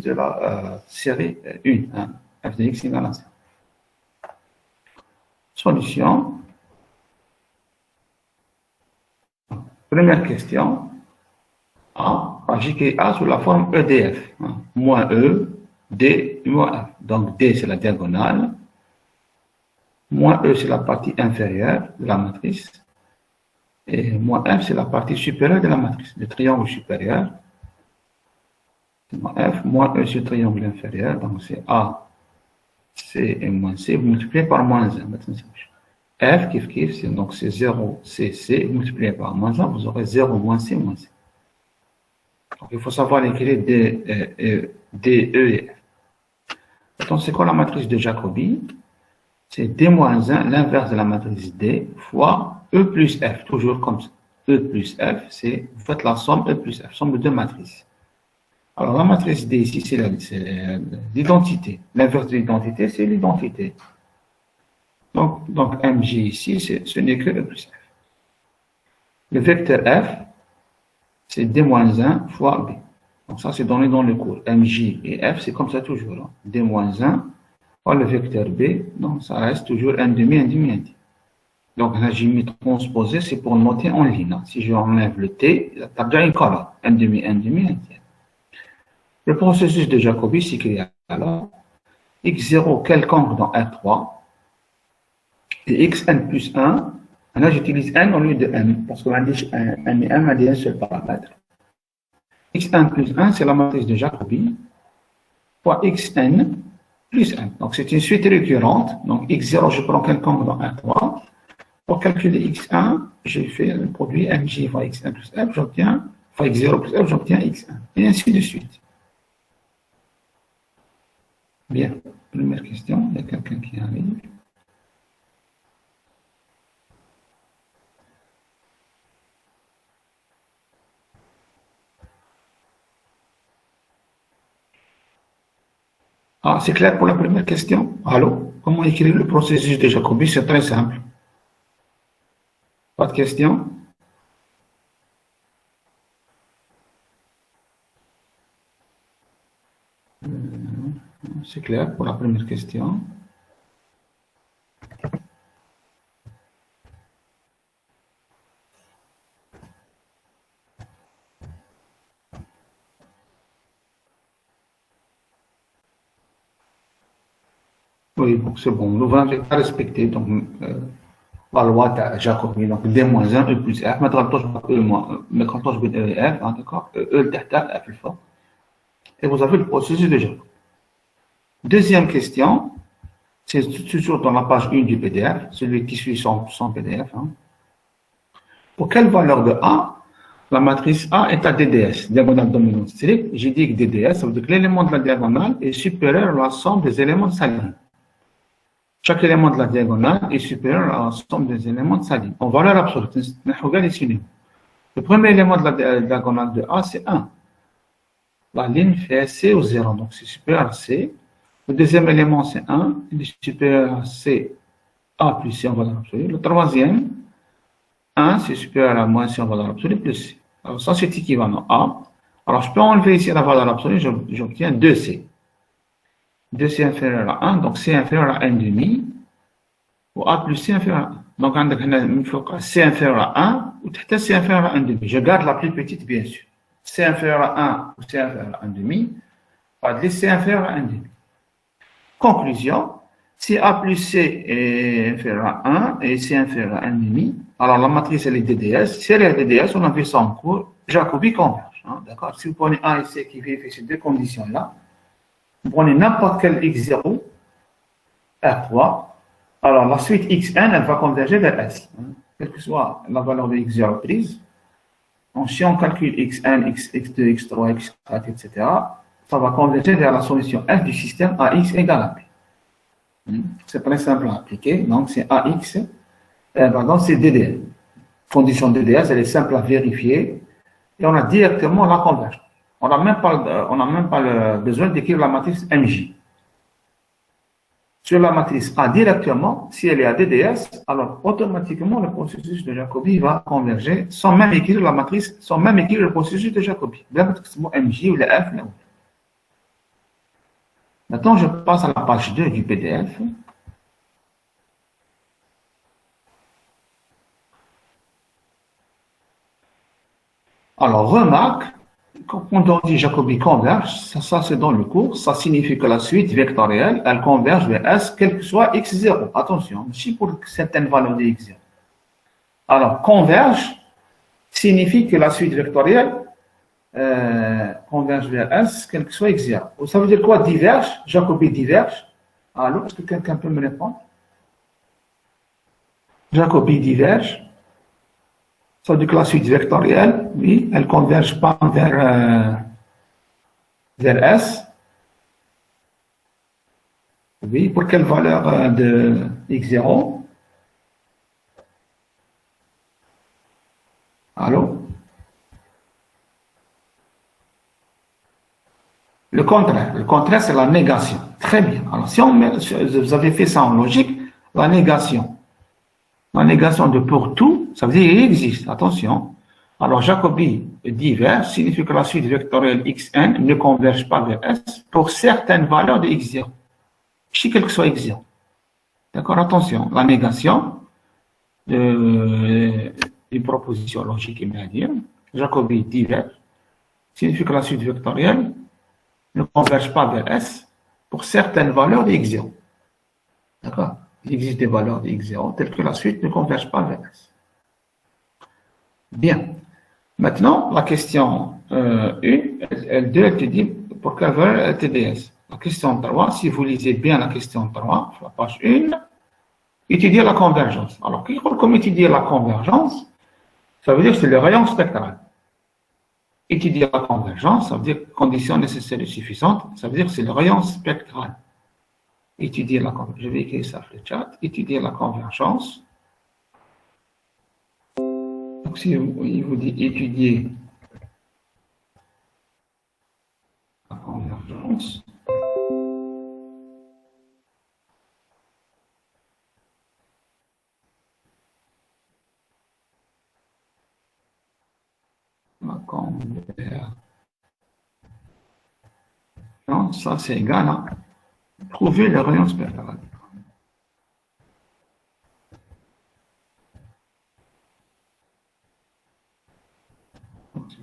de la série 1, hein, f de x égale à 0. Solution. Première question. A, J A sous la forme EDF. Hein, moins E, D, moins F. Donc D, c'est la diagonale. Moins E, c'est la partie inférieure de la matrice. Et moins F, c'est la partie supérieure de la matrice. Le triangle supérieur. C'est moins F, moins E, c'est le triangle inférieur. Donc c'est A, C et moins C. Vous multipliez par moins 1. Maintenant, F, kiff, donc c'est 0, C, C. Vous multipliez par moins 1, vous aurez 0, moins C, moins C. Donc il faut savoir écrire D, E et F. Attends, c'est quoi la matrice de Jacobi? C'est D moins 1, l'inverse de la matrice D, fois E plus F, toujours comme ça. E plus F, c'est, vous faites la somme E plus F, somme de deux matrices. Alors, la matrice D ici, c'est l'identité. L'inverse de l'identité, c'est l'identité. Donc, MJ ici, ce n'est que E plus F. Le vecteur F, c'est D moins 1 fois B. Donc, ça, c'est donné dans le cours. MJ et F, c'est comme ça toujours. Hein. D moins 1 fois le vecteur B, donc ça reste toujours 1 demi, 1 demi, 1 demi. Donc, là, j'ai mis transposé, c'est pour noter en ligne. Si je enlève le T, tu as déjà une colonne. 1 demi, 1 demi, 1 demi. Le processus de Jacobi s'écrit alors x0 quelconque dans R3 et xn plus 1. Là, j'utilise n au lieu de m parce qu'on a dit n et m a dit un seul paramètre. xn plus 1, c'est la matrice de Jacobi fois xn plus 1. Donc, c'est une suite récurrente. Donc, x0, je prends quelconque dans R3. Pour calculer x1, j'ai fait le produit mj fois xn plus f, j'obtiens, fois x0 plus f, j'obtiens x1. Et ainsi de suite. Bien. Première question, il y a quelqu'un qui arrive. Ah, c'est clair pour la première question? Allô? Comment écrire le processus de Jacobi? C'est très simple. Pas de questions? C'est clair pour la première question. Oui, bon, c'est bon. Nous n'avons pas respecté donc, la loi de Jacobi. Donc, D-1, E plus F. Maintenant, je vais F, d'accord? E, F, le fort. Et vous avez le processus de Jacobi. Deuxième question, c'est toujours dans la page 1 du PDF, celui qui suit son PDF. Hein. Pour quelle valeur de A, la matrice A est à DDS, diagonale dominante stricte? J'ai dit que DDS, ça veut dire que l'élément de la diagonale est supérieur à la somme des éléments de sa ligne. Chaque élément de la diagonale est supérieur à la somme des éléments de sa ligne. En valeur absolue, regarde ici. Le premier élément de la diagonale de A, c'est 1. La ligne fait C au 0, donc c'est supérieur à C. Le deuxième élément, c'est 1. Il est supérieur à C, A plus C en valeur absolue. Le troisième, 1, c'est supérieur à moins C en valeur absolue plus C. Alors, ça, c'est équivalent à. Alors, je peux enlever ici la valeur absolue, j'obtiens 2C. 2C inférieur à 1, donc C inférieur à 1 demi, ou A plus C inférieur à 1. Donc, il faut que C inférieur à 1, ou C inférieur à 1 demi. Je garde la plus petite, bien sûr. C inférieur à 1 ou C inférieur à 1 demi, pas de C inférieur à 1 demi. Conclusion, si A plus C est inférieur à 1 et C inférieur à 1 demi, alors la matrice elle est DDS. Si elle est DDS, on a vu ça en cours, Jacobi converge. Hein, d'accord? Si vous prenez A et C qui vérifient ces deux conditions-là, vous prenez n'importe quel x0, R3, alors la suite xn, elle va converger vers S. Hein, quelle que soit la valeur de x0 prise. Donc, si on calcule xn, x2, x3, x4, etc., ça va converger vers la solution F du système AX égale à B. C'est très simple à appliquer. Donc, c'est AX, pardon, c'est DDS. Condition DDS, elle est simple à vérifier. Et on a directement la convergence. On n'a même pas le besoin d'écrire la matrice MJ. Sur la matrice A directement, si elle est à DDS, alors automatiquement le processus de Jacobi va converger sans même écrire la matrice, sans même écrire le processus de Jacobi. La matrice MJ ou la F, là. Maintenant, je passe à la page 2 du PDF. Alors, remarque, quand on dit Jacobi converge, ça c'est dans le cours, ça signifie que la suite vectorielle, elle converge vers S, quel que soit x0. Attention, si pour certaines valeurs de x0. Alors, converge signifie que la suite vectorielle converge vers S, quel que soit x0. Ça veut dire quoi, diverge? Jacobi diverge. Alors, est-ce que quelqu'un peut me répondre? Jacobi diverge. Ça veut dire que la suite vectorielle, oui, elle ne converge pas vers S. Oui, pour quelle valeur de x0? Allô? Le contraire c'est la négation. Très bien. Alors, si vous avez fait ça en logique, la négation de pour tout, ça veut dire qu'il existe. Attention. Alors, Jacobi divers signifie que la suite vectorielle xn ne converge pas vers S pour certaines valeurs de x0. Si quel que soit x0. D'accord? Attention. La négation d'une proposition logique immédiate, Jacobi divers signifie que la suite vectorielle ne converge pas vers S pour certaines valeurs de x0. D'accord? Il existe des valeurs de x0 telles que la suite ne converge pas vers S. Bien. Maintenant, la question 1, L2, elle te dit pour quelle valeur LTDS. La question 3, si vous lisez bien la question 3, la page 1, étudier la convergence. Alors, comme étudier la convergence, ça veut dire que c'est le rayon spectral. Étudier la convergence, ça veut dire condition nécessaire et suffisante, ça veut dire que c'est le rayon spectral. Étudier la convergence, je vais écrire ça sur le chat, étudier la convergence. Donc, si il vous dit étudier la convergence, ça c'est égal à trouver le rayon spectral.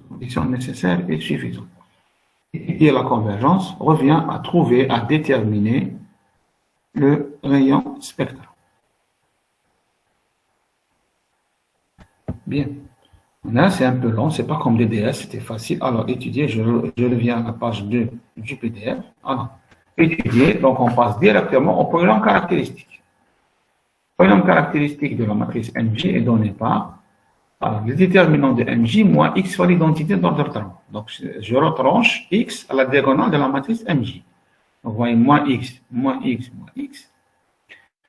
Condition nécessaire et suffisante. Et la convergence revient à trouver, à déterminer le rayon spectral. Bien. Là, c'est un peu long, c'est pas comme DDS, c'était facile. Alors, étudier, je reviens à la page 2 du PDF. Alors, étudier, donc on passe directement au polynôme caractéristique. Le polynôme caractéristique de la matrice MJ est donné par alors, le déterminant de MJ moins X fois l'identité d'ordre 3. Donc, je retranche X à la diagonale de la matrice MJ. Donc, vous voyez, moins X, moins X, moins X.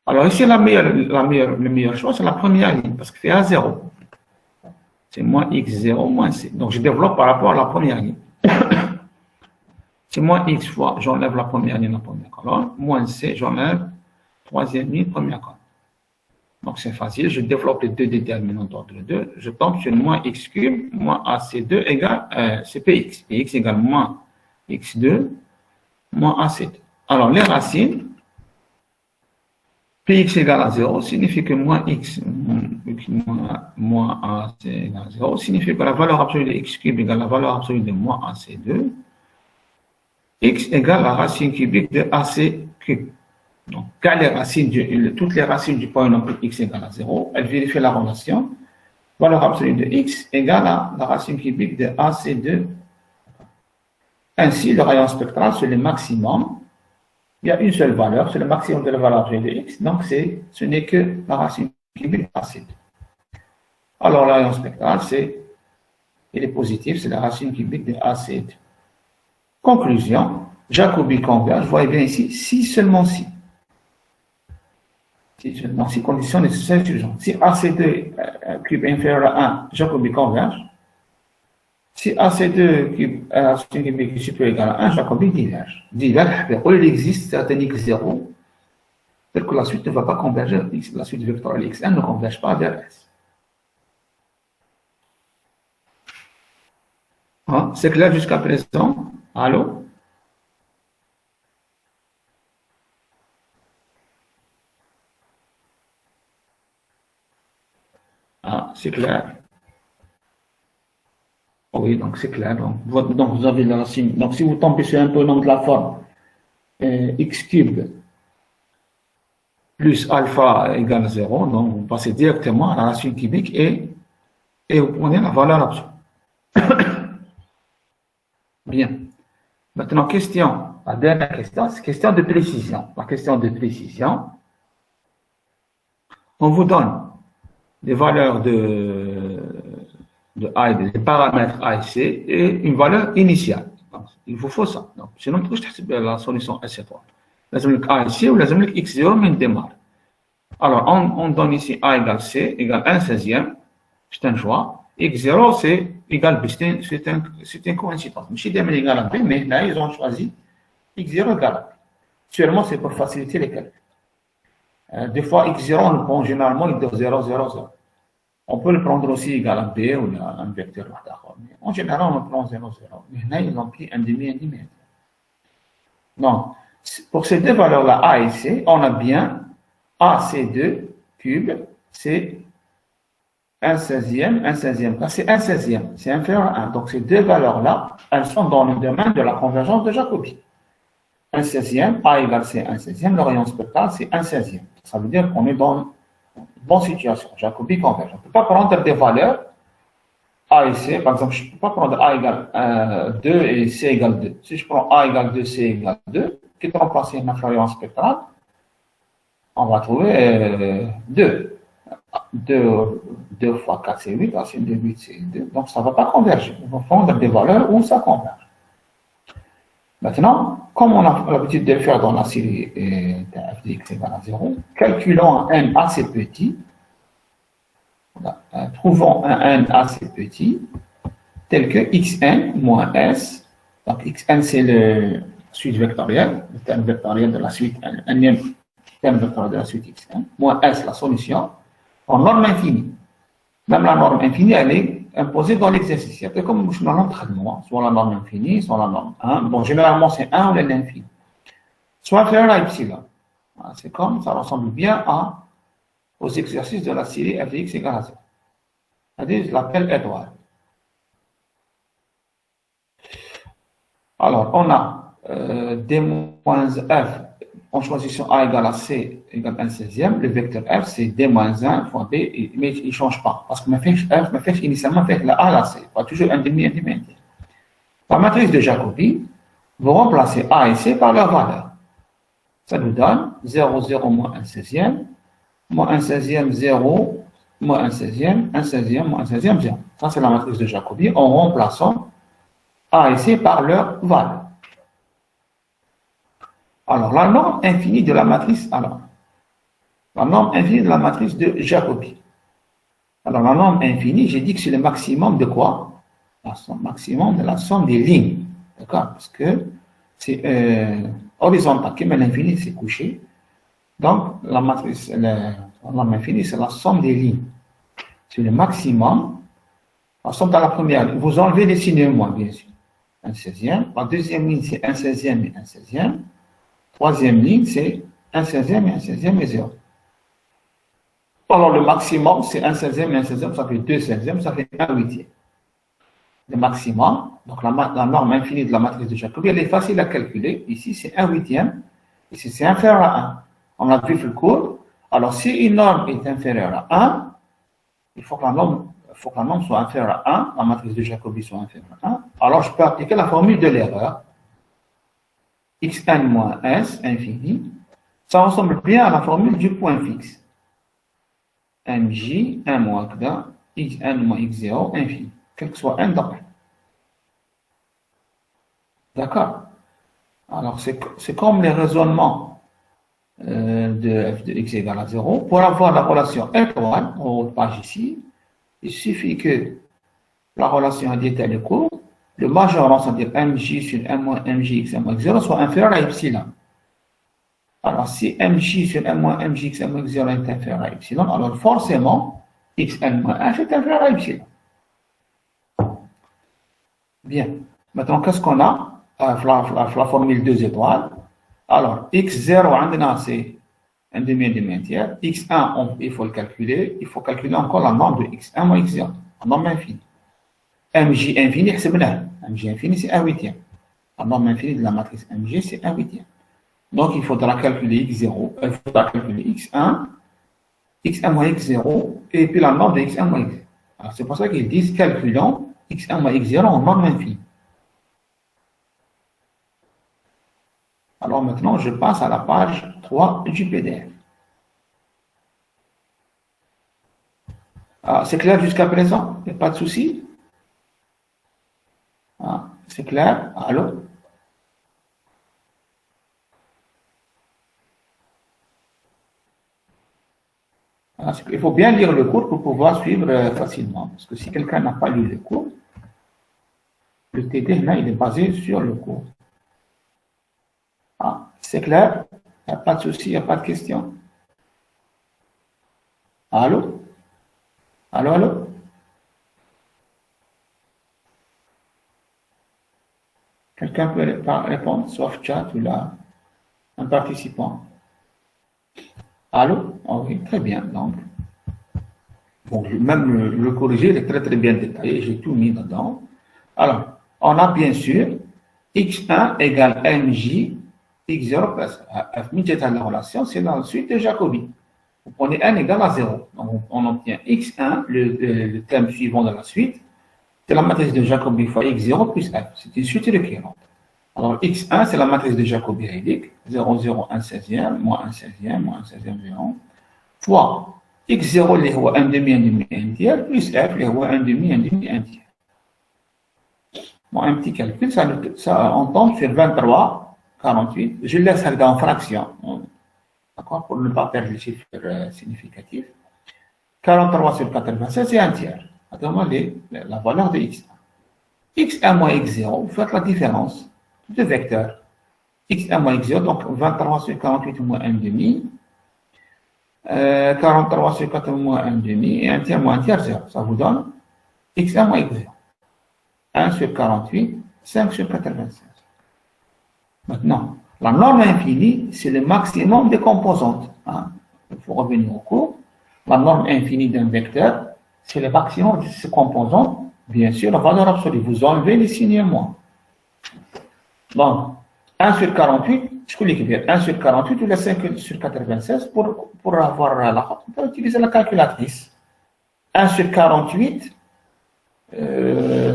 Alors, ici, le meilleur choix, c'est la première ligne, parce que c'est à 0. C'est moins x0 moins c. Donc, je développe par rapport à la première ligne. C'est moins x fois, j'enlève la première ligne, la première colonne, moins c, j'enlève troisième ligne, première colonne. Donc, c'est facile, je développe les deux déterminants d'ordre 2, je tombe sur moins x cube, moins ac2 égale cpx. Px égale moins x2, moins ac2. Alors, les racines, Px égale à 0 signifie que moins x moins ac égale à 0 signifie que la valeur absolue de x cube égale la valeur absolue de moins ac2. X égale la racine cubique de ac cube. Donc, toutes les racines du polynôme x égale à 0, elle vérifie la relation. Valeur absolue de x égale à la racine cubique de ac2. Ainsi, le rayon spectral, c'est le maximum. Il y a une seule valeur, c'est le maximum de la valeur absolue de x, donc ce n'est que la racine cubique de ac2. Alors, le rayon spectral, il est positif, c'est la racine cubique de ac2. Conclusion, Jacobi converge, vous voyez bien ici, si seulement si. Si seulement si, condition nécessaire suffisante. Si ac2 cube inférieur à 1, Jacobi converge. Si ac2 cube racine cubique supérieure égale à 1, Jacobi diverge. Diverge, il existe certain x0, tel que la suite ne va pas converger, la suite vectorielle xn ne converge pas vers S. Hein? C'est clair jusqu'à présent? Allô? Ah, c'est clair. Oui, donc c'est clair. Donc vous avez la racine. Donc si vous tombez sur un polynôme de la forme x cube plus alpha égale 0, donc vous passez directement à la racine cubique et vous prenez la valeur absolue. Bien. Maintenant, la dernière question, c'est question de précision. La question de précision, on vous donne des valeurs de A, des paramètres A et C et une valeur initiale. Donc, il vous faut ça. Donc, sinon, tu peux la solution S3. لازم A et C ou لازم لك X0 من démarre. Alors, on donne ici A égale C égale 1/16e. C'est un choix. X0, c'est égal B. C'est une coïncidence. Mais si demain égal à B, mais là, ils ont choisi X0 égale à B. Seulement, c'est pour faciliter les calculs. Des fois, X0, on le prend généralement, il donne 0, 0, 0. On peut le prendre aussi égal à B ou un vecteur d'accord. Mais en général, on le prend 0, 0. Mais là, ils ont pris un demi, un demi. Donc, pour ces deux valeurs-là, A et C, on a bien AC2 cube, c'est 1/16e, 1/16e. Là, c'est 1/16e, c'est inférieur à 1. Donc, ces deux valeurs-là, elles sont dans le domaine de la convergence de Jacobi. 1/16e, A égale C, 1/16e, le rayon spectral, c'est 1/16e. Ça veut dire qu'on est dans une bonne situation. Jacobi converge. On ne peut pas prendre des valeurs A et C. Par exemple, je ne peux pas prendre A égale 2 et C égale 2. Si je prends A égale 2, C égale 2, qui est remplacé une rayon spectral, on va trouver 2. 2 fois 4, c'est 8, racine de 8, c'est 2. Donc, ça ne va pas converger. On va prendre des valeurs où ça converge. Maintenant, comme on a l'habitude de le faire dans la série f de x égale à 0, calculons un n assez petit, trouvons un n assez petit, tel que xn moins s. Donc, xn, c'est la suite vectorielle, le terme vectoriel de la suite, un nème terme vectoriel de la suite xn, moins s, la solution, en norme infinie. Même la norme infinie, elle est imposée dans l'exercice. C'est comme dans l'entraînement, soit la norme infinie, soit la norme 1. Bon, généralement, c'est 1 ou l'infini. Soit inférieur à epsilon. C'est comme, ça ressemble bien aux exercices de la série f de x égale à 0. C'est-à-dire, je l'appelle Edouard. Alors, on a d moins f en choisissant A égale à C égale 1/16e, le vecteur f, c'est D moins 1 fois B, mais il ne change pas. Parce que f me fait initialement faire la A à la C, pas toujours un demi, un demi, un demi. La matrice de Jacobi, vous remplacez A et C par leur valeur. Ça nous donne 0, 0, moins 1/16e, moins 1/16e, 0, moins 1/16e, 1/16e, moins 1/16e, 0. Ça, c'est la matrice de Jacobi en remplaçant A et C par leur valeur. Alors, la norme infinie de la matrice, de Jacobi. Alors, la norme infinie, j'ai dit que c'est le maximum de quoi? Le maximum de la somme des lignes. D'accord? Parce que c'est horizontal, comme l'infini, c'est couché. Donc, la norme infinie, c'est la somme des lignes. C'est le maximum. La somme dans la première ligne. Vous enlevez les signes moins, bien sûr. 1/16e. La deuxième ligne, c'est 1/16e et 1/16e. Troisième ligne, c'est 1/16e et 1/16e et 0. Alors, le maximum, c'est 1/16e et 1/16e, ça fait 2/16e, ça fait 1/8e. Le maximum, donc la norme infinie de la matrice de Jacobi, elle est facile à calculer. Ici, c'est 1/8e. Ici, c'est inférieur à 1. On a vu le cours. Alors, si une norme est inférieure à 1, il faut que la norme soit inférieure à 1, la matrice de Jacobi soit inférieure à 1. Alors, je peux appliquer la formule de l'erreur. Xn moins s infini, ça ressemble bien à la formule du point fixe. Mj, 1 moins Kda, Xn moins X0, infini. Quel que soit n dans n. D'accord? Alors, c'est comme les raisonnements de f de x égale à 0. Pour avoir la relation étoile, en haut de page ici, il suffit que la relation est telle et courte, le majorant, c'est-à-dire mj sur m moins mj x m moins x0, soit inférieur à epsilon. Alors, si mj sur m moins mj x m moins x0 est inférieur à epsilon, alors forcément, xn moins h est inférieur à epsilon. Bien. Maintenant, qu'est-ce qu'on a? La formule 2 étoiles. Alors, x0, c'est un demi entière. X1, il faut le calculer. Il faut calculer encore la norme de X1 moins X0, la norme infinie. MJ infini, MJ infini, c'est 1 huitième. La norme infinie de la matrice MG, c'est 1 huitième. Donc, il faudra calculer X0, il faudra calculer X1, X1 moins X0, et puis la norme de X1 moins X0. Alors, c'est pour ça qu'ils disent calculons X1 moins X0 en norme infinie. Alors maintenant, je passe à la page 3 du PDF. Ah, c'est clair jusqu'à présent? Il n'y a pas de souci? Ah, c'est clair? Allô? Ah, il faut bien lire le cours pour pouvoir suivre facilement. Parce que si quelqu'un n'a pas lu le cours, le TD, là, il est basé sur le cours. Ah, c'est clair? Il n'y a pas de souci, il n'y a pas de question. Allô? Allô, allô? Quelqu'un peut répondre, sauf chat ou là, un participant. Allô? Oh oui, très bien. Donc, bon, même le corrigé il est très très bien détaillé, j'ai tout mis dedans. Alors, on a bien sûr x1 égale mj, x0 plus f. Midget à la relation, c'est la suite de Jacobi. Vous prenez n égale à 0. Donc, on obtient x1, le terme suivant de la suite, c'est la matrice de Jacobi fois x0 plus f. C'est une suite récurrente. Alors, x1, c'est la matrice de Jacobi rédique, 0, 0, 1 16e, moins 1 16e, moins 1 16e, 0, fois x0, les rois 1 demi entière, plus f, les rois 1 demi entière. Bon, un petit calcul, ça on tombe sur 23, 48. Je laisse regarder en fraction, d'accord, pour ne pas perdre les chiffres significatifs. 43 sur 87, c'est un tiers. Attends-moi la valeur de x1. x1 moins x0, vous faites la différence de vecteurs. x1 moins x0, donc 23 sur 48 moins 1 demi. 43 sur 4 moins 1 demi, et un tiers moins un tiers, 0. Ça vous donne x1 moins x0. 1 sur 48, 5 sur 96. Maintenant, la norme infinie, c'est le maximum des composantes. Hein. Il faut revenir au cours. La norme infinie d'un vecteur, c'est le maximum de ses composantes. Bien sûr, la valeur absolue. Vous enlevez les signes moins. Donc, 1 sur 48, je peux l'écrire. 1 sur 48 ou la 5 sur 96 pour avoir on peut utiliser la calculatrice. 1 sur 48,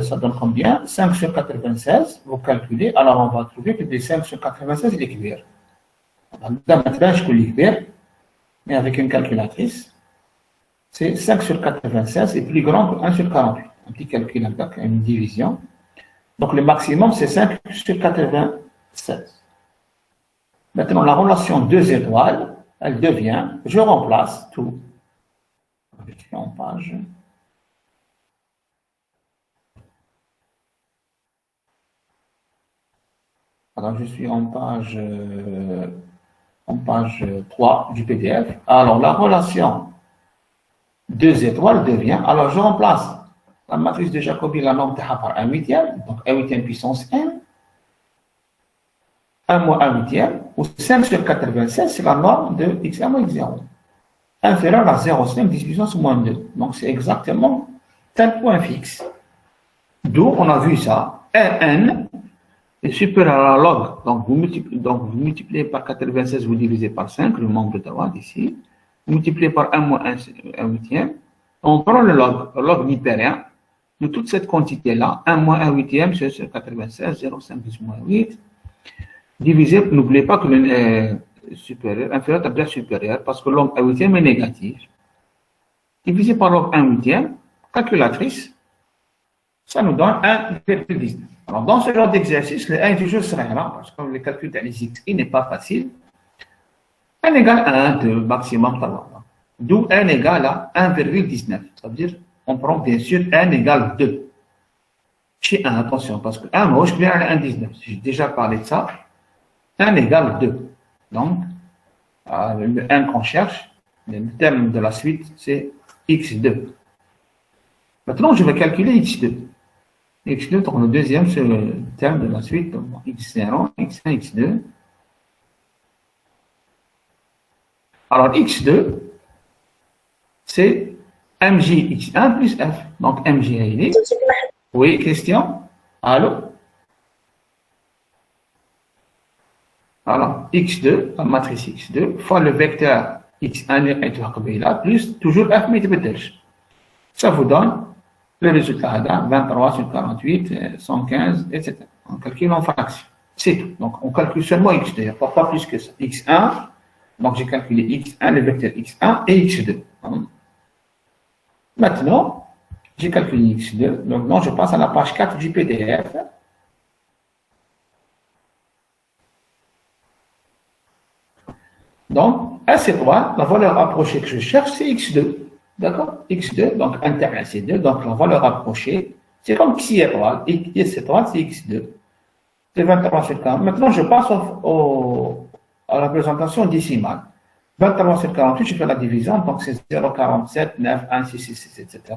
ça donne combien? 5 sur 96, vous calculez, alors on va trouver que des 5 sur 96, il écrire. Maintenant, je peux l'écrire, mais avec une calculatrice, c'est 5 sur 96 est plus grand que 1 sur 48. Un petit calcul avec une division. Donc le maximum, c'est 5 sur 96. Maintenant, la relation 2 étoiles, elle devient, je remplace tout. Je suis en page. Alors, je suis en page 3 du PDF. Alors, la relation 2 étoiles devient, alors je remplace la matrice de Jacobi, la norme par 1 huitième, donc 1 huitième puissance n, 1 moins 1 huitième, ou 5 sur 96, c'est la norme de x1 moins x0. Inférieur à 0,5 10 puissance moins 2. Donc, c'est exactement tel point fixe. D'où on a vu ça, n est supérieur à la log. Donc, vous multipliez par 96, vous divisez par 5, le nombre de droite ici. Vous multipliez par 1 moins 1 huitième. On prend le log nipérien de toute cette quantité-là, 1 moins 1 huitième, c'est sur 96, 0,5 10 moins 8. Divisé, n'oubliez pas que le supérieur, inférieur est bien supérieur, parce que log 1 huitième est négatif. Divisé par log 1 huitième, calculatrice, ça nous donne 1,19. Alors, dans ce genre d'exercice, le 1 est toujours serait là, parce que le calcul de x n'est pas facile. n égale 1 de maximum 3. D'où n égale à 1,19. Ça veut dire, on prend bien sûr n égale 2. Chez 1, attention, parce que 1 moche vient à 1,19. J'ai déjà parlé de ça. 1 égale 2. Donc, le 1 qu'on cherche, le terme de la suite, c'est x2. Maintenant, je vais calculer x2. x2, donc le deuxième, c'est le terme de la suite, donc x0, x1, x2. Alors, x2, c'est mjx1 plus f. Donc, mj, il est. Oui, question? Allô? Alors, x2, la matrice x2, fois le vecteur x1 et là, plus toujours f multiplié. Ça vous donne le résultat 23 sur 48, 115, etc. On calcule en fraction. C'est tout. Donc, on calcule seulement x2, il n'y a pas plus que ça. x1, donc j'ai calculé x1, le vecteur x1 et x2. Maintenant, j'ai calculé x2. Maintenant, je passe à la page 4 du PDF. Donc, à ces trois, la valeur rapprochée que je cherche, c'est x2. D'accord? X2, donc interne à C2, donc la valeur rapprochée, c'est comme xi étoile. X étoile, c'est x2. C'est 23 sur 40. Maintenant, je passe à la représentation décimale. 23 sur 48, je fais la division, donc c'est 0,47, 9, 1, 6, 6, 6, etc.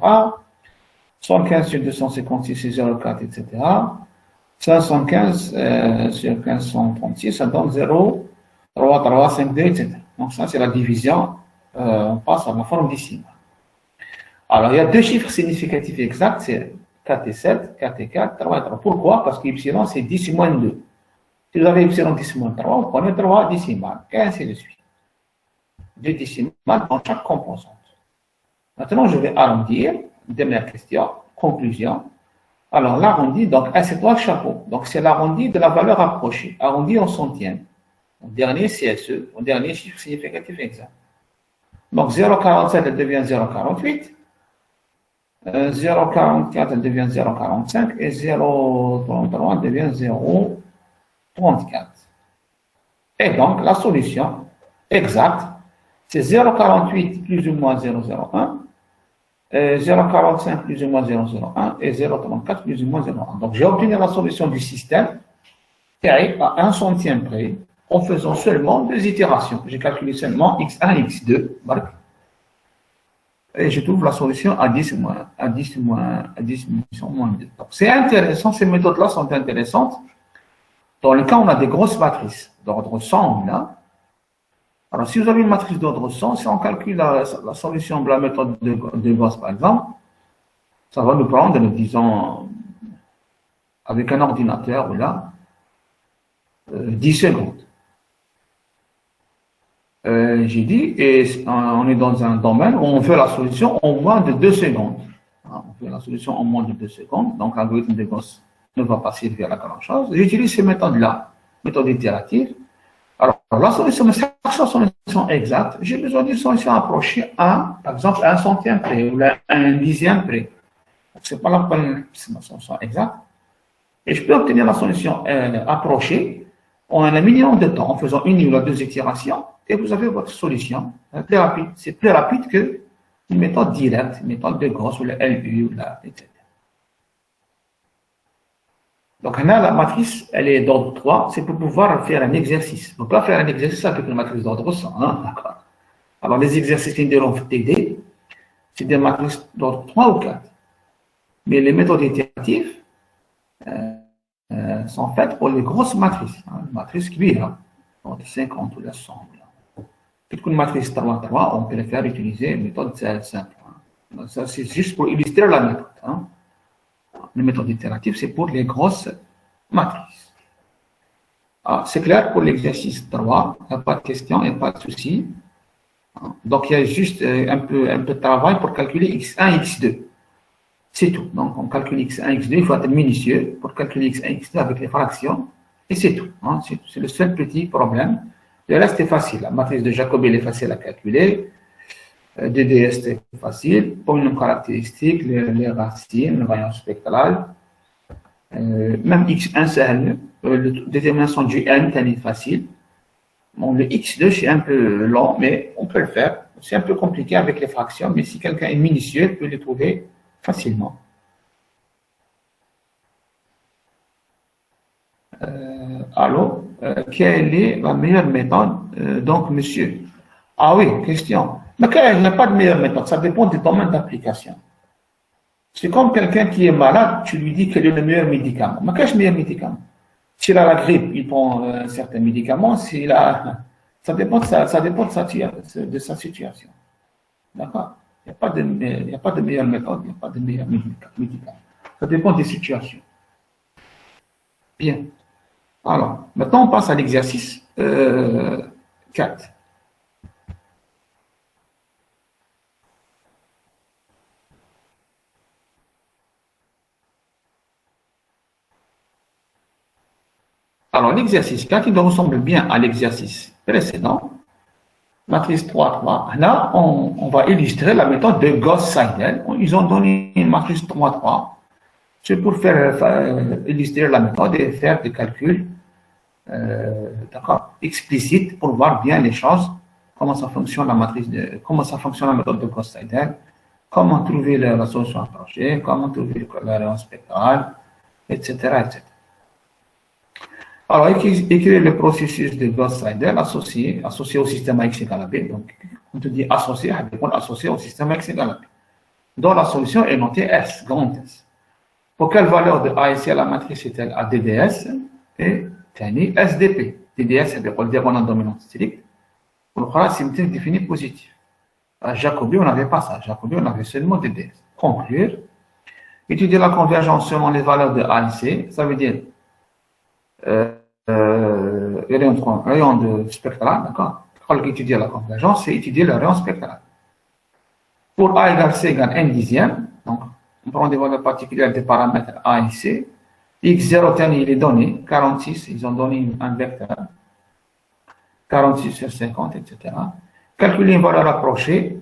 115 sur 256, c'est 0,4, etc. 515 sur 1536, ça donne 0, 3, 3, 5, 2, etc. Donc ça, c'est la division. On passe à la forme décimale. Alors, il y a deux chiffres significatifs exacts, c'est 4 et 7, 4 et 4, 3 et 3. Pourquoi? Parce que y, c'est 10 moins 2. Si vous avez y 10 moins 3, vous prenez 3 décimales, et ainsi de suite. 2 décimales dans chaque composante. Maintenant, je vais arrondir. Dernière question, conclusion. Alors, l'arrondi, donc, c'est toi le chapeau. Donc, c'est l'arrondi de la valeur rapprochée, arrondi en centième. Au dernier CSE, au dernier chiffre significatif exact. Donc, 0,47, elle devient 0,48. 0,44, elle devient 0,45. Et 0,33, elle devient 0,34. Et donc, la solution exacte, c'est 0,48 plus ou moins 0,01, 0,45 plus ou moins 0,01 et 0,34 plus ou moins 0,1. Donc, j'ai obtenu la solution du système qui arrive à 1 centième près en faisant seulement 2 itérations. J'ai calculé seulement x1 et x2. Et je trouve la solution à 10 moins 2. Donc, c'est intéressant, ces méthodes-là sont intéressantes. Dans le cas où on a des grosses matrices d'ordre 100, là. Alors, si vous avez une matrice d'ordre 100, si on calcule la solution de la méthode de Gauss, par exemple, ça va nous prendre, disons, avec un ordinateur, là, 10 secondes. J'ai dit, et on est dans un domaine où on veut la solution en moins de 2 secondes. On veut la solution en moins de 2 secondes, donc l'algorithme de Gauss ne va pas servir à la grande chose. J'utilise ces méthodes-là, méthode itérative. Alors, la solution, mais chaque solution exacte, j'ai besoin d'une solution approchée à, par exemple, à 1 centième près ou à 1 dixième près. Ce n'est pas la solution exacte. Et je peux obtenir la solution approchée en un minimum de temps, en faisant une ou 2 itérations, et vous avez votre solution plus rapide. C'est plus rapide que une méthode directe, une méthode de Gauss ou la LU, ou la, etc. Donc, là, la matrice, elle est d'ordre 3, c'est pour pouvoir faire un exercice. Donc, là, faire un exercice avec une matrice d'ordre 100, hein, d'accord. Alors, les exercices qui nous vont t'aider, c'est des matrices d'ordre 3 ou 4. Mais les méthodes itératives sont faites pour les grosses matrices. Hein, une matrice qui est là, entre 50 ou la 100. Toute une matrice 3-3, on peut les faire utiliser une méthode simple. Hein. Ça, c'est juste pour illustrer la méthode. Hein. La méthode itérative, c'est pour les grosses matrices. Ah, c'est clair pour l'exercice 3, il n'y a pas de question, il n'y a pas de souci. Donc, il y a juste un peu de travail pour calculer x1 et x2. C'est tout. Donc, on calcule x1 et x2, il faut être minutieux pour calculer x1 et x2 avec les fractions, et c'est tout. Hein. C'est le seul petit problème. Le reste est facile. La matrice de Jacobi, elle est facile à calculer. DDS, c'est facile. Polynôme caractéristique, les racines, le rayon spectral. Même x1, c'est la détermination du n, c'est facile. Bon, le x2, c'est un peu long, mais on peut le faire. C'est un peu compliqué avec les fractions, mais si quelqu'un est minutieux, il peut les trouver facilement. Allô, quelle est la meilleure méthode? Donc, monsieur. Ah oui, question. Mais il n'y a pas de meilleure méthode, ça dépend du domaine d'application. C'est comme quelqu'un qui est malade, tu lui dis quel est le meilleur médicament. Mais quel est le meilleur médicament? S'il a la grippe, il prend un certain médicament. S'il a Ça dépend ça dépend de sa situation. D'accord? Il n'y a pas de meilleure méthode, il n'y a pas de meilleure médicament. Ça dépend des situations. Bien. Alors, maintenant, on passe à l'exercice 4. Alors, l'exercice 4, il ressemble bien à l'exercice précédent. Matrice 3, 3. Là, on va illustrer la méthode de Gauss-Seidel. Ils ont donné une matrice 3, 3. C'est pour illustrer la méthode et faire des calculs explicites pour voir bien les choses, comment ça fonctionne comment ça fonctionne la méthode de Gauss-Seidel, comment trouver la solution approchée, comment trouver la réponse spectrale, etc., etc. Alors, écrire le processus de Gauss-Seidel associé au système X égale à B. Donc, on te dit associé au système X égale à B, dont la solution est notée S, grand S. Pour quelle valeur de A et C la matrice est-elle à DDS et تاني SDP. DDS c'est le diagonale dominante stricte. Pour le cas, symétrie définie positive. À Jacobi, on n'avait pas ça. Jacobi, on avait seulement DDS. Conclure. Étudier la convergence selon les valeurs de A et C. Ça veut dire rayon de spectral, d'accord? Quand étudier la convergence, c'est étudier le rayon spectral. Pour A égale C égale n dixième, donc on prend des valeurs particulières des paramètres A et C. X0, il est donné, 46, ils ont donné un vecteur, 46 sur 50, etc. Calculer une valeur approchée,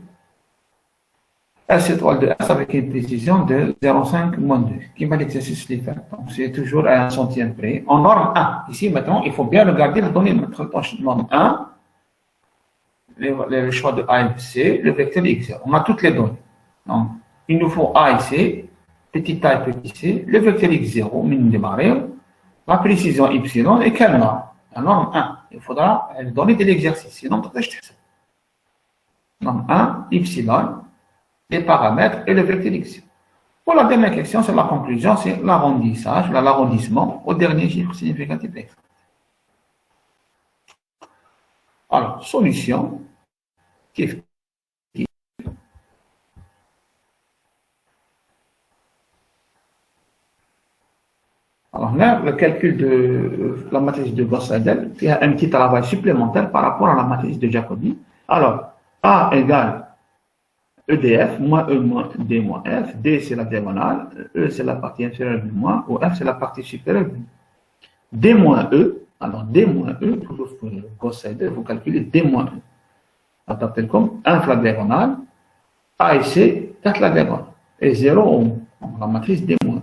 S étoile de S avec une précision de 0,5 moins 2, qui va l'exercice les faire. Donc, c'est toujours à un centième près. En norme 1, ici maintenant, il faut bien regarder les données de norme 1, le choix de A et C, le vecteur X0. On a toutes les données. Donc, il nous faut A et C, petit a et petit c, le vecteur x0, minimum de barrière, la précision y et quelle norme? La norme 1. Il faudra donner de l'exercice, sinon tu peux jeter ça. Norme 1, y, les paramètres et le vecteur x0. Pour la dernière question, c'est la conclusion, c'est l'arrondissage, l'arrondissement au dernier chiffre significatif exact. Alors, solution, kiff. Alors là, le calcul de la matrice de Gauss-Seidel, il y a un petit travail supplémentaire par rapport à la matrice de Jacobi. Alors, A égale EDF, moins E moins D moins F. D, c'est la diagonale. E, c'est la partie inférieure du moins. Ou F, c'est la partie supérieure du moins. D moins E, alors D moins E, toujours pour Gauss-Seidel, vous calculez D moins E. Adapté comme 1 fois la diagonale. A et C, 4 la diagonale. Et 0, la matrice D moins E.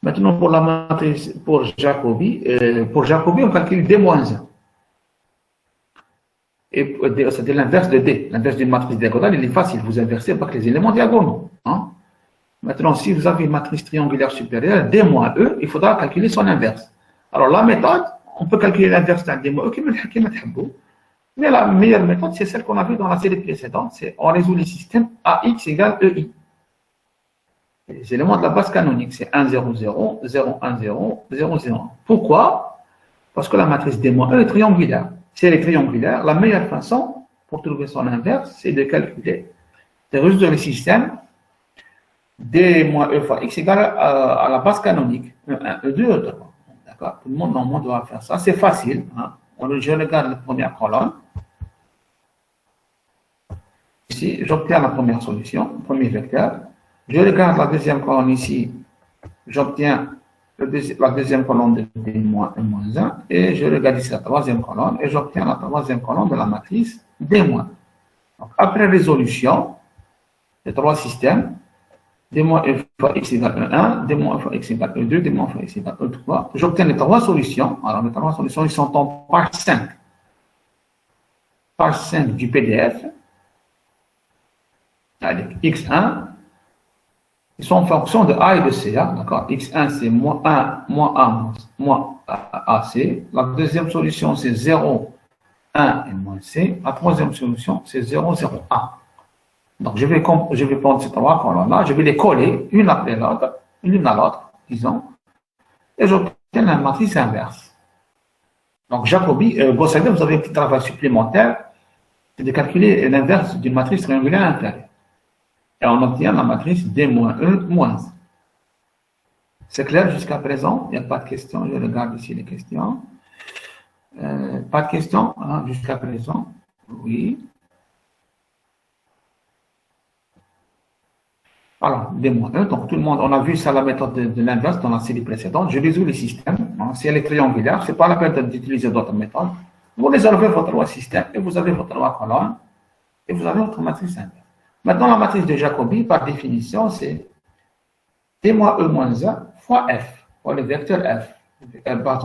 Maintenant, pour la matrice, pour Jacobi, on calcule D-1. Et c'est l'inverse de D. L'inverse d'une matrice diagonale, il est facile. Vous inversez avec les éléments diagonaux. Hein? Maintenant, si vous avez une matrice triangulaire supérieure, D-E, il faudra calculer son inverse. Alors, la méthode, on peut calculer l'inverse d'un D-E qui me mais la meilleure méthode, c'est celle qu'on a vue dans la série précédente. C'est on résout les systèmes AX égale EI. Les éléments de la base canonique, c'est 1, 0, 0, 0, 1, 0, 0, 0. Pourquoi? Parce que la matrice D-E est triangulaire. Si elle est triangulaire, la meilleure façon pour trouver son inverse, c'est de calculer, de résoudre le système D-E fois X égale à la base canonique. E1, E2, E3. D'accord? Tout le monde normalement doit faire ça. C'est facile. Hein? Je regarde la première colonne. Ici, j'obtiens la première solution, le premier vecteur. Je regarde la deuxième colonne ici, j'obtiens la deuxième colonne de D-1 et je regarde ici la troisième colonne et j'obtiens la troisième colonne de la matrice D-. Donc, après résolution des trois systèmes, D- fois X égale 1, D- fois X égale 2, D- fois X égale 3, j'obtiens les trois solutions. Alors, les trois solutions, ils sont en page 5. Page 5 du PDF, avec X1, ils sont en fonction de A et de C. Hein, d'accord? X1, c'est moins 1, moins A, moins AC. La deuxième solution, c'est 0, 1 et moins C. La troisième solution, c'est 0, 0, 1. Donc, je vais prendre ces trois colonnes-là, je vais les coller l'une après l'autre, l'une à l'autre, disons, et j'obtiens la matrice inverse. Donc, Jacobi, Gauss-Seidel, vous avez un petit travail supplémentaire, c'est de calculer l'inverse d'une matrice triangulaire intérieure. Et on obtient la matrice D-1 moins 1. C'est clair jusqu'à présent? Il n'y a pas de questions. Je regarde ici les questions. Pas de questions hein, jusqu'à présent? Oui. Alors, D-1. Donc, tout le monde, on a vu ça, la méthode de l'inverse dans la série précédente. Je résous les systèmes. Hein, si elle est triangulaire, ce n'est pas la peine d'utiliser d'autres méthodes. Vous résolvez votre loi système et vous avez votre loi colonne et vous avez votre matrice inverse. Maintenant, la matrice de Jacobi, par définition, c'est D moins E moins 1 fois F, pour le vecteur F,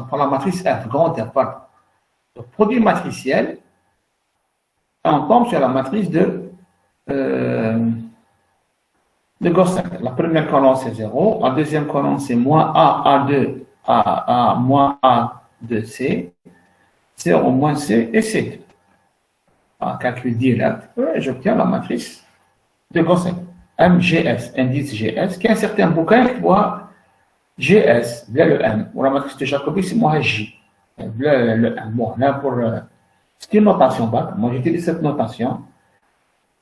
pour la matrice F, grand F, pardon. Le produit matriciel, on tombe sur la matrice de Gauss-Seidel. La première colonne, c'est 0. La deuxième colonne, c'est moins A, A2, A, moins A de C, 0 moins C et C2. En calcul direct, j'obtiens la matrice de Gauss-Seidel. MGS, indice GS, qui est un certain bouquin qui voit GS, le M, ou la matrice de Jacobi, c'est moi J. Le M. Bon, là, c'est une notation bac. Moi, j'utilise cette notation.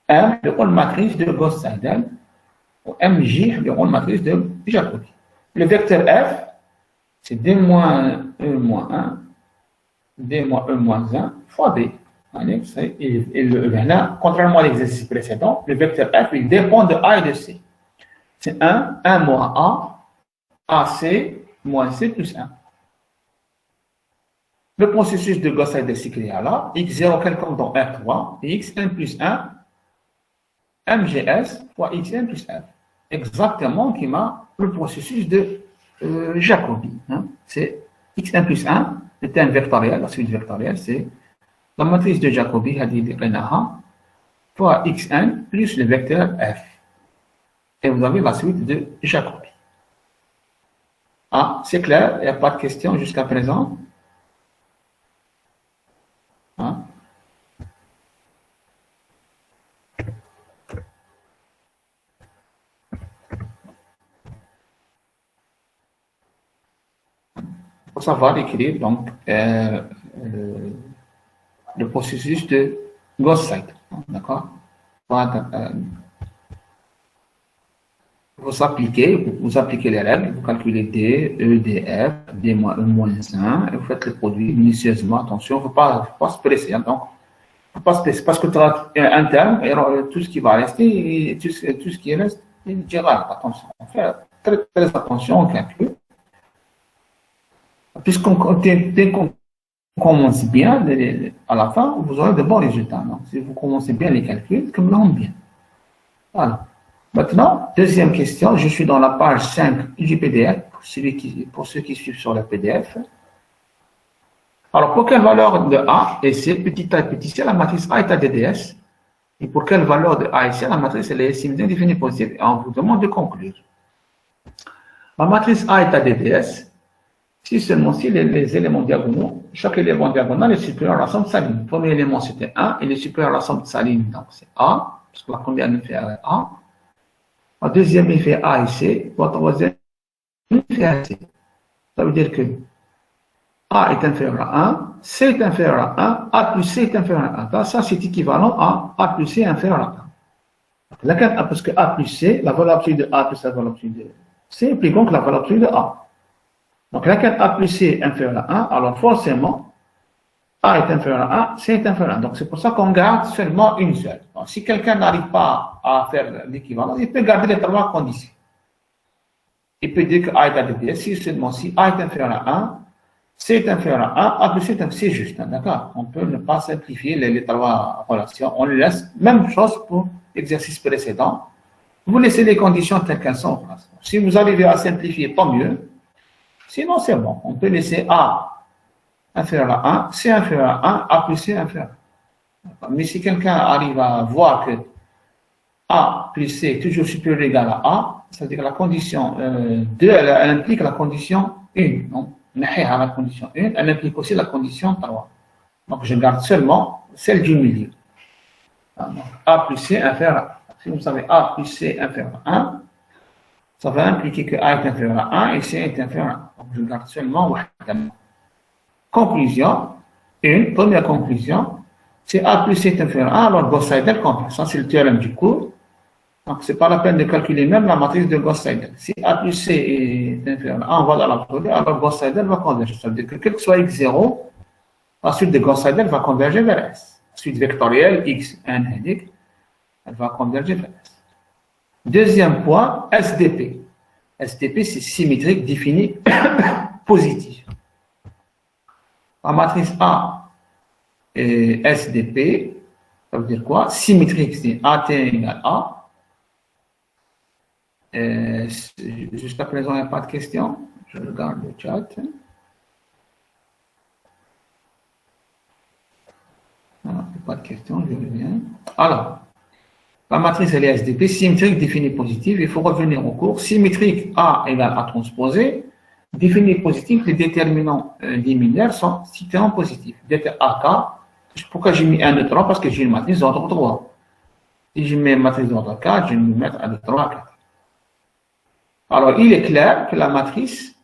M, le rôle matrice de Gauss-Seidel, ou MJ, le rôle matrice de Jacobi. Le vecteur F, c'est D moins E moins 1, D moins E moins 1 fois B. Et là, contrairement à l'exercice précédent, le vecteur F, il dépend de A et de C. C'est 1 moins A, AC moins C plus 1. Le processus de Gauss-Seidel s'écrit là, x0 quelconque dans R3, et xn plus 1, MGS fois xn plus f. Exactement qui m'a le processus de Jacobi. Hein. C'est xn plus 1, le terme vectoriel, la suite vectorielle, c'est la matrice de Jacobi, fois xn plus le vecteur f. Et vous avez la suite de Jacobi. Ah, c'est clair, il n'y a pas de questions jusqu'à présent. Hein? Il faut savoir écrire donc le processus de Gauss-Seidel. D'accord? Vous appliquez les règles, vous calculez D, E, DF, D moins E moins 1, et vous faites le produit minutieusement. Attention, il ne faut pas se presser. Hein, donc, il ne faut pas se presser parce que tu as un terme, et tout ce qui va rester, et tout ce qui reste, il dira. Attention, on fait très, très attention au calcul. Puisqu'on commence bien, à la fin, vous aurez de bons résultats. Donc, si vous commencez bien les calculs, comme là, bien. Voilà. Maintenant, deuxième question, je suis dans la page 5 du PDF, pour ceux qui suivent sur le PDF. Alors, pour quelle valeur de A et C, petit a et petit c, la matrice A est à DDS, et pour quelle valeur de A et C, la matrice est simultanément définie positive, et on vous demande de conclure. La matrice A est à DDS, si seulement si les éléments diagonaux, chaque élément diagonal est supérieur à la somme de sa ligne. Le premier élément, c'était 1, il est supérieur à la somme de sa ligne, donc c'est A, parce que la première ligne fait A. La deuxième ligne fait A et C, la troisième ligne fait A et C. Ça veut dire que A est inférieur à 1, C est inférieur à 1, A plus C est inférieur à 1. Ça, c'est équivalent à A plus C est inférieur à 1. Parce que A plus C, la valeur absolue de A plus la valeur absolue de C est plus grande que la valeur absolue de A. Donc, laquelle A plus C est inférieur à 1, alors forcément, A est inférieur à 1, C est inférieur à 1. Donc, c'est pour ça qu'on garde seulement une seule. Donc, si quelqu'un n'arrive pas à faire l'équivalent, il peut garder les trois conditions. Il peut dire que A est à DDS, si seulement si A est inférieur à 1, C est inférieur à 1, A plus C est inférieur à 1, c'est juste, hein, d'accord? On peut ne pas simplifier les trois relations. On les laisse, même chose pour l'exercice précédent. Vous laissez les conditions telles qu'elles sont en place. Si vous arrivez à simplifier, tant mieux. Sinon, c'est bon. On peut laisser A inférieur à 1, C inférieur à 1, A plus C inférieur à 1. Mais si quelqu'un arrive à voir que A plus C est toujours supérieur ou égal à A, c'est-à-dire que la condition 2, elle implique la condition 1. Donc, la condition 1, elle implique aussi la condition 3. Donc, je garde seulement celle du milieu. Donc, A plus C inférieur à 1. Si vous savez A plus C inférieur à 1, ça va impliquer que A est inférieur à 1 et C est inférieur à 1. Donc, je garde seulement. conclusion, une première conclusion, c'est A plus C est inférieur à 1, alors Gauss-Seidel complexe. Ça, c'est le théorème du cours. Donc, c'est pas la peine de calculer même la matrice de Gauss-Seidel. Si A plus C est inférieur à 1, on va dans l'absolu, alors Gauss-Seidel va converger. Ça veut dire que quel que soit x0, la suite de Gauss-Seidel va converger vers S. La suite vectorielle x1 elle va converger vers S. Deuxième point, SDP. SDP, c'est symétrique défini positif. La matrice A et SDP, ça veut dire quoi? Symétrique, c'est AT égale A. Jusqu'à présent, il n'y a pas de questions. Je regarde le chat. Non, il n'y a pas de questions, je reviens. Alors, la matrice elle est SDP, symétrique définie positive. Il faut revenir au cours. Symétrique A égale A transposé. Définie positive, les déterminants liminaires sont cités en positif. Déter AK. Pourquoi j'ai mis 1, 2, 3? Parce que j'ai une matrice d'ordre 3. Si je mets une matrice d'ordre 4, je vais me mettre 1, 2, 3, 4. Alors, il est clair que la matrice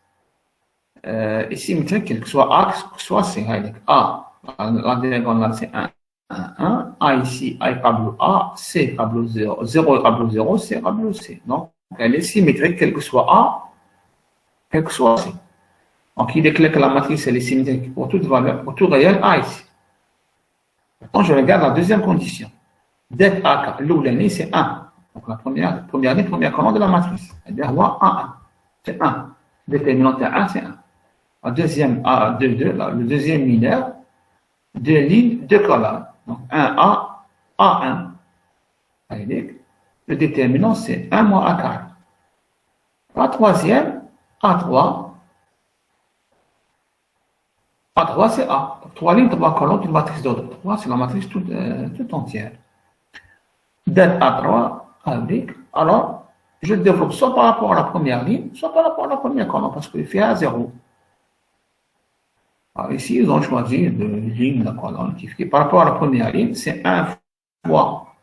est symétrique, quel que soit A, que soit C. A, la diagonale, c'est 1, 1, 1. A ici, A est tableau A, C est tableau 0, 0 est tableau 0, C est tableau C. Donc, elle est symétrique, quel que soit A, quel que soit C. Donc, il est clair que la matrice, elle est symétrique pour toute valeur, pour tout réel A ici. Quand je regarde la deuxième condition, det AK, l'oulani, c'est 1. Donc, la première colonne de la matrice. C'est-à-dire, 1, 1. C'est 1. Déterminante 1, c'est 1. La deuxième, A, 2, 2. Le deuxième mineur, 2 lignes, 2 colonnes. Donc, 1A, A1. Le déterminant, c'est 1 moins A carré. La troisième, A3. A3, c'est A. Donc, 3 lignes, 3 colonnes, une matrice d'ordre 3, c'est la matrice toute entière. Det A3, alors, je développe soit par rapport à la première ligne, soit par rapport à la première colonne, parce qu'il fait A0. Alors ici, ils ont choisi de ligne de la colonne qui fait par rapport à la première ligne, c'est 1 fois.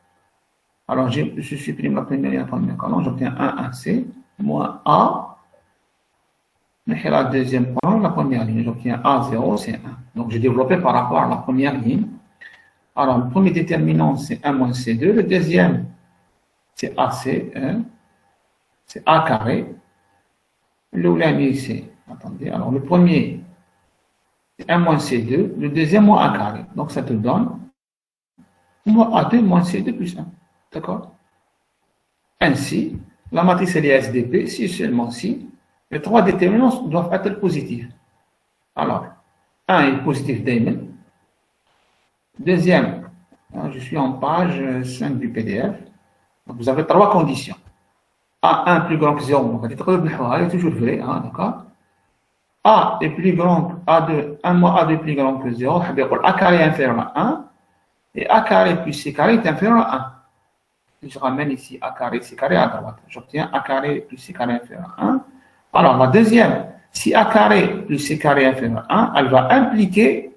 Alors, je supprime la première ligne et la première colonne, j'obtiens 1, 1C, moins A. Mais la deuxième colonne, la première ligne, j'obtiens A0, c'est 1. Donc, j'ai développé par rapport à la première ligne. Alors, le premier déterminant, c'est 1 moins C2. Le deuxième, c'est AC, c'est A carré. Le oulani, c'est, attendez, alors le premier, c'est 1 moins C2, le deuxième moins A carré. Donc ça te donne moins A2 moins C2 plus 1. D'accord? Ainsi, la matrice elle est SDP, si seulement si, les trois déterminants doivent être positifs. Alors, 1 est positif d'Ayman. Deuxième, je suis en page 5 du PDF. Donc, vous avez trois conditions. A1 plus grand que 0, donc elle est toujours vraie, hein, d'accord? A est plus grand que A2, 1 moins A2 plus grand que 0, A carré est inférieur à 1, et A carré plus C carré est inférieur à 1. Et je ramène ici A carré, C carré à droite. J'obtiens A carré plus C carré inférieur à 1. Alors, la deuxième, si A carré plus C carré inférieur à 1, elle va impliquer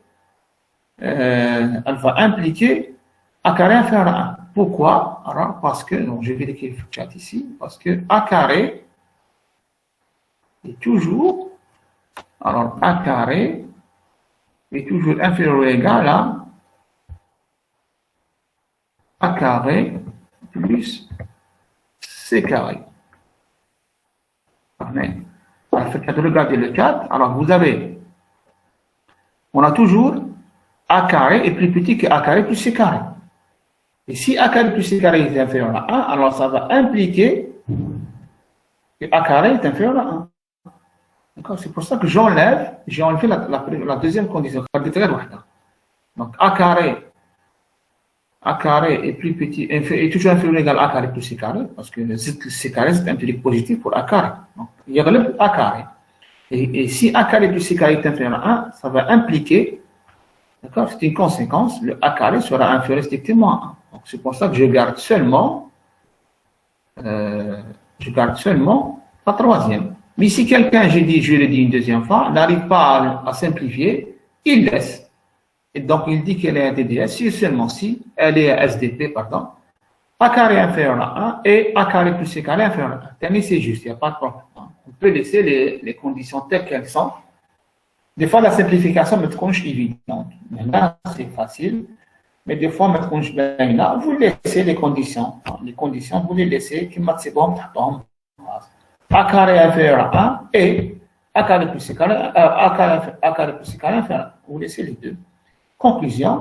A carré inférieur à 1. Pourquoi? Alors, parce que, donc je vais vérifier le chat ici, parce que A carré est toujours, alors A carré est toujours inférieur ou égal à A carré plus C carré. Amen. Alors, faites regarder le chat. Alors, vous avez, on a toujours A carré est plus petit que A carré plus C carré. Et si A carré plus C carré est inférieur à 1, alors ça va impliquer que A carré est inférieur à 1. D'accord? C'est pour ça que j'ai enlevé la deuxième condition. Donc A carré est plus petit, est toujours inférieur ou égal à A carré plus C carré, parce que C carré c'est un empirique positif pour A carré. Donc il y a le A carré. Et si A carré plus C carré est inférieur à 1, ça va impliquer, d'accord, c'est une conséquence, le A carré sera inférieur strictement à 1. Donc c'est pour ça que je garde seulement la troisième. Mais si quelqu'un, je le dis une deuxième fois, n'arrive pas à simplifier, il laisse. Et donc il dit qu'elle est un DDS, si seulement si, elle est SDP, pardon, A carré inférieur à 1 et A carré plus C carré inférieur à 1. C'est juste, il n'y a pas de problème. On peut laisser les conditions telles qu'elles sont. Des fois, la simplification me trouve évidente. Maintenant, c'est facile. Mais des fois, vous laissez les conditions. Les conditions, vous les laissez qui maximum A carré inférieur à 1 et A carré plus C carré, A carré plus C carré inférieur à 1. Vous laissez les deux. Conclusion,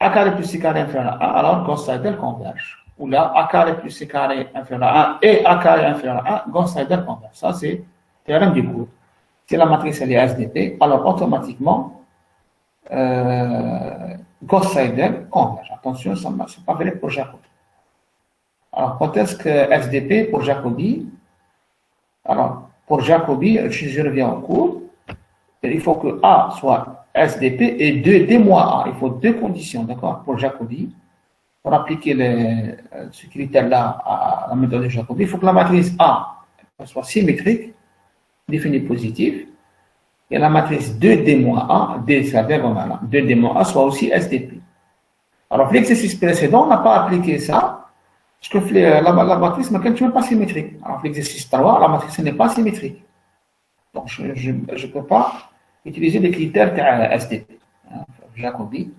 A carré plus C carré inférieur à 1, alors Gauss-Seidel converge. Ou là, A carré plus C carré inférieur à 1 et A carré inférieur à 1, Gauss-Seidel converge. Ça, c'est le théorème du cours. Si la matrice elle est SDP, alors automatiquement, Gauss-Seidel converge. Attention, ça ne marche pas vrai pour Jacobi. Alors, quand est-ce que SDP pour Jacobi? Alors, pour Jacobi, je reviens au cours, il faut que A soit SDP et 2D moins A. Il faut deux conditions, d'accord, pour Jacobi. Pour appliquer ce critère-là à la méthode de Jacobi, il faut que la matrice A soit symétrique, définie positive, et la matrice 2D-A, D, c'est-à-dire 2D-A, soit aussi SDP. Alors, l'exercice précédent, on n'a pas appliqué ça, parce que la matrice n'est pas symétrique. Alors, l'exercice 3, la matrice n'est pas symétrique. Donc, je ne peux pas utiliser les critères de SDP. Jacobi,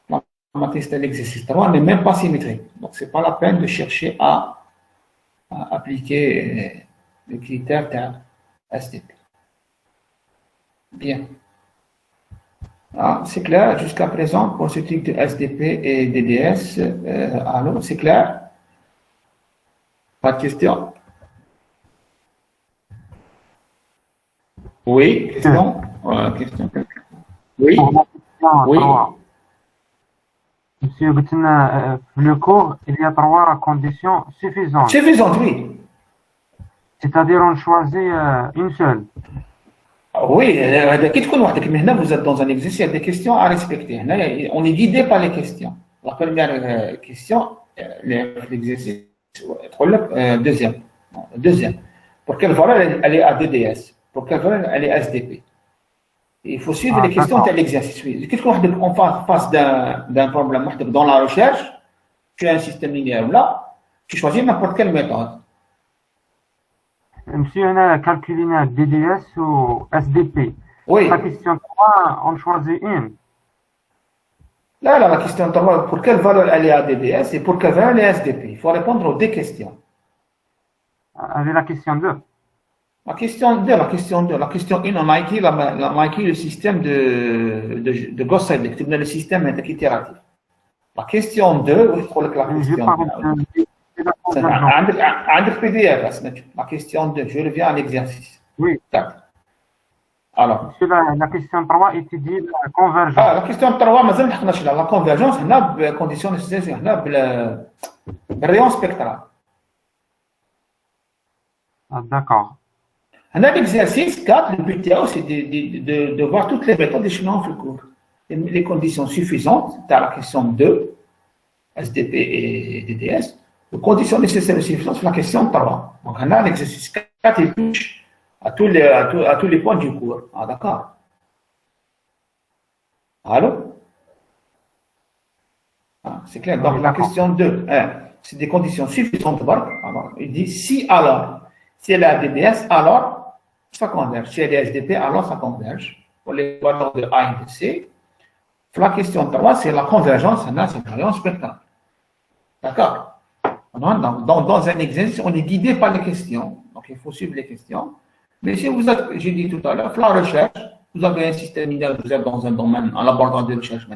la matrice de l'exercice 3 n'est même pas symétrique. Donc, ce n'est pas la peine de chercher à appliquer les critères de SDP. Bien. C'est clair jusqu'à présent pour ce type de SDP et DDS. Alors, c'est clair? Pas de question? Oui, question? Question. Oui. Oui. Monsieur Guttin, le cours, il y a trois conditions suffisantes. Suffisantes, oui. C'est-à-dire, on choisit une seule. Oui, vous êtes dans un exercice, il y a des questions à respecter. On est guidé par les questions. La première question, l'exercice. Deuxième. Pour quelle valeur elle est à DDS? Pour quelle valeur elle est à SDP? Il faut suivre les questions de l'exercice. Qu'est-ce qu'on fait en face d'un problème dans la recherche? Tu as un système linéaire là, tu choisis n'importe quelle méthode. Monsieur, on a calculé DDS ou SDP. Oui. La question 3, on choisit une. Là, la question 3, pour quelle valeur elle est à DDS et pour quelle valeur elle est à SDP? Il faut répondre aux deux questions. Avec la question 2. La question 2. La question 1, on a écrit le système de Gauss-Seidel, le système itératif. La question 2, je crois que la question 2. عندك PDF la question 2, je reviens à l'exercice. Oui. Alors. Monsieur, la question 3 étudie la convergence. La question 3, مازال ما حكناش على la convergence, هنا بcondition nécessaire, هنا بالrayon spectral. D'accord. هنا l'exercice 4, le but c'est de voir toutes les méthodes des chemins en cours. Les conditions suffisantes, tu as la question 2, SDP et DDS. Les conditions nécessaires et suffisantes, c'est la question 3. Donc, on a l'exercice 4, il touche à tous les points du cours. D'accord. Allô? C'est clair. Donc, la question 2, c'est des conditions suffisantes. Alors, il dit si alors, si elle est DDS, alors ça converge. Si elle est SDP, alors ça converge. Pour les valeurs de A et de C. La question 3, c'est la convergence, c'est le rayon spectral. D'accord? Dans un exercice, on est guidé par les questions. Donc, il faut suivre les questions. Mais si vous êtes, j'ai dit tout à l'heure, la recherche, vous avez un système linéaire, vous êtes dans un domaine, en laboratoire de recherche,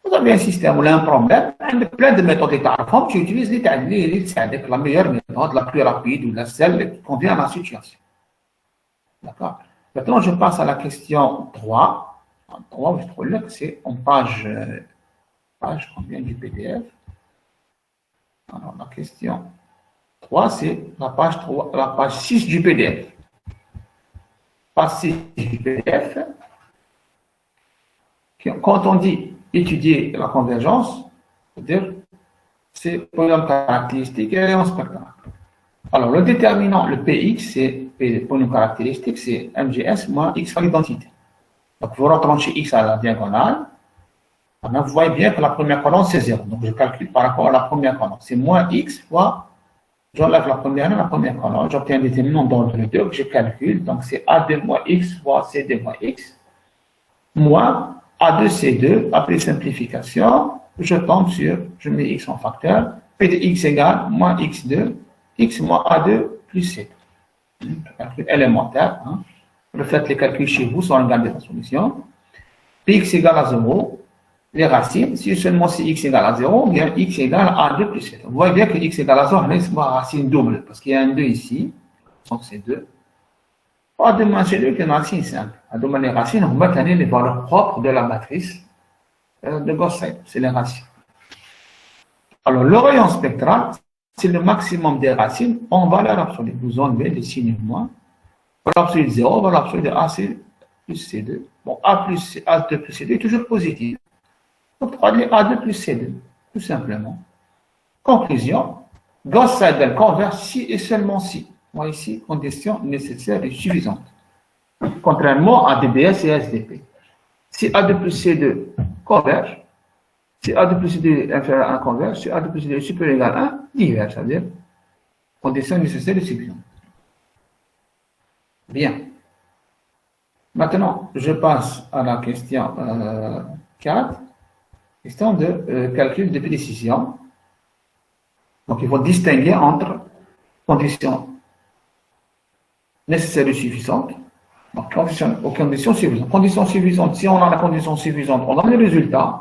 vous avez un système où il y a un problème, il y a plein de méthodes d'état. Tu utilises la meilleure méthode, la plus rapide ou celle qui convient à la situation. D'accord? Maintenant, je passe à la question 3. 3, je trouve que c'est en page combien du PDF? Alors, la question 3, c'est la page 6 du PDF. Page 6 du PDF. Quand on dit étudier la convergence, c'est-à-dire, c'est polynôme caractéristique et rayon spectral. Alors, le déterminant, le Px, c'est polynôme caractéristique, c'est MGS moins X par l'identité. Donc, vous retranchez X à la diagonale. Vous voyez bien que la première colonne, c'est 0. Donc, je calcule par rapport à la première colonne. C'est moins X fois J'enlève la première colonne, j'obtiens un déterminant d'ordre 2 que je calcule. Donc, c'est A2 moins X fois C2 moins X, moins A2C2, après simplification, je tombe sur, je mets X en facteur, P de X égale moins X2, X moins A2 plus C2. Calcul élémentaire. Hein. Refaites les calculs chez vous sans regarder la solution. X égale à 0, les racines, si seulement si X égale à 0, bien X égale à 2 plus C2. Vous voyez bien que X égale à 0, c'est ma racine double, parce qu'il y a un 2 ici, donc c'est 2. A de moins C2 qui est une racine simple. À deux les racines, on va tenir les valeurs propres de la matrice de Gauss-Seidel, c'est les racines. Alors, le rayon spectral, c'est le maximum des racines en valeur absolue. Vous enlevez les signes moins. Valeur absolue de 0, valeur absolue de AC plus C2. Bon, A2 plus C2 est toujours positif. Donc, A2 plus C2, tout simplement. Conclusion, Gauss-Seidel converge si et seulement si. Moi, ici, condition nécessaire et suffisante. Contrairement à DBS et SDP. Si A2 plus C2 converge, si A2 plus C2 est inférieur à 1 converge, si A2 plus C2 est supérieur ou égal à 1, diverge, c'est-à-dire condition nécessaire et suffisante. Bien. Maintenant, je passe à la question 4, question de calcul de précision. Donc, il faut distinguer entre conditions nécessaires et suffisantes. Donc, conditions suffisantes. Conditions suffisantes, si on a la condition suffisante, on a le résultat.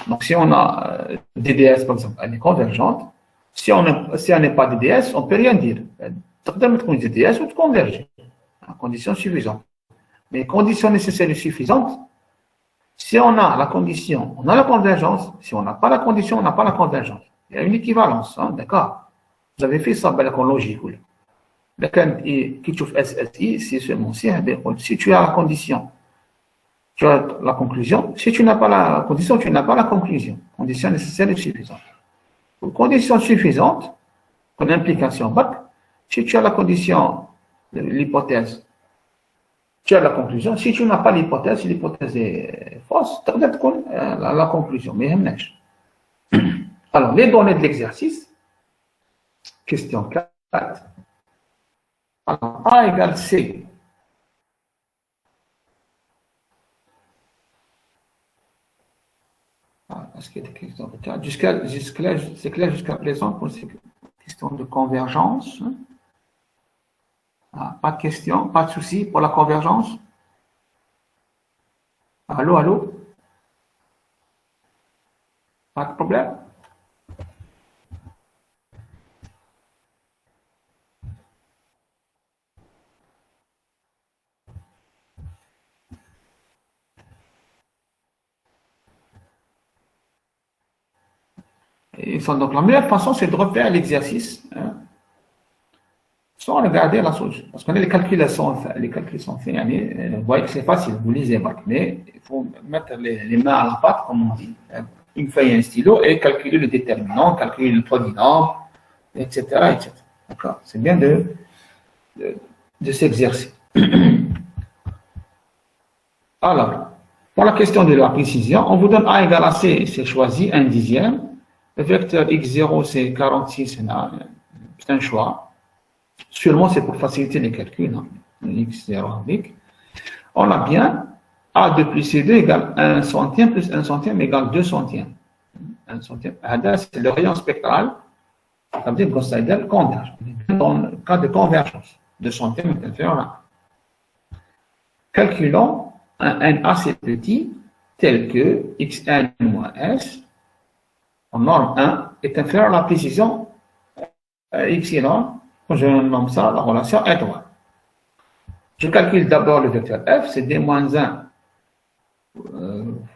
Donc, si on a DDS, par exemple, elle est convergente. Si elle n'est pas DDS, on ne peut rien dire. Tu DDS ou tu converges. Condition suffisante. Mais conditions nécessaires et suffisantes, si on a la condition, on a la convergence. Si on n'a pas la condition, on n'a pas la convergence. Il y a une équivalence, hein, d'accord? Vous avez fait ça, en logique. Qui trouve SSI, c'est seulement si tu as la condition, tu as la conclusion. Si tu n'as pas la condition, tu n'as pas la conclusion. Condition nécessaire et suffisante. Pour condition suffisante, pour l'implication bac, si tu as la condition, l'hypothèse, tu as la conclusion. Si tu n'as pas l'hypothèse, si l'hypothèse est fausse, tu as la conclusion. Mais alors, les données de l'exercice, question 4. Alors, A égale C. Est-ce qu'il y a des questions? Jusque-là, c'est clair jusqu'à présent pour ces questions de convergence. Pas de questions, pas de soucis pour la convergence. Allô, allô? Pas de problème? Et donc, la meilleure façon, c'est de refaire l'exercice sans regarder la solution. Parce que les calculs sont faits. Vous voyez que c'est facile, vous lisez, mais il faut mettre les mains à la pâte, comme on dit. Une feuille et un stylo et calculer le déterminant, calculer le polynôme, etc. etc. D'accord? C'est bien de s'exercer. Alors, pour la question de la précision, on vous donne A égale à C, c'est choisi, 1/10. Le vecteur x0, c'est 46, c'est un choix. Seulement, c'est pour faciliter les calculs. Hein. X0 avec. On a bien A2 plus C2 égale 1 centième plus 1 centième égale 2 centièmes. 1 centième. C'est le rayon spectral. Ça veut dire que Gauss-Seidel converge. Dans le cas de convergence, 2 centièmes est inférieur à 1. Calculons un n assez petit tel que xn moins s en norme 1 est inférieur à la précision epsilon. Je nomme ça la relation étoile. Je calcule d'abord le vecteur f, c'est d-1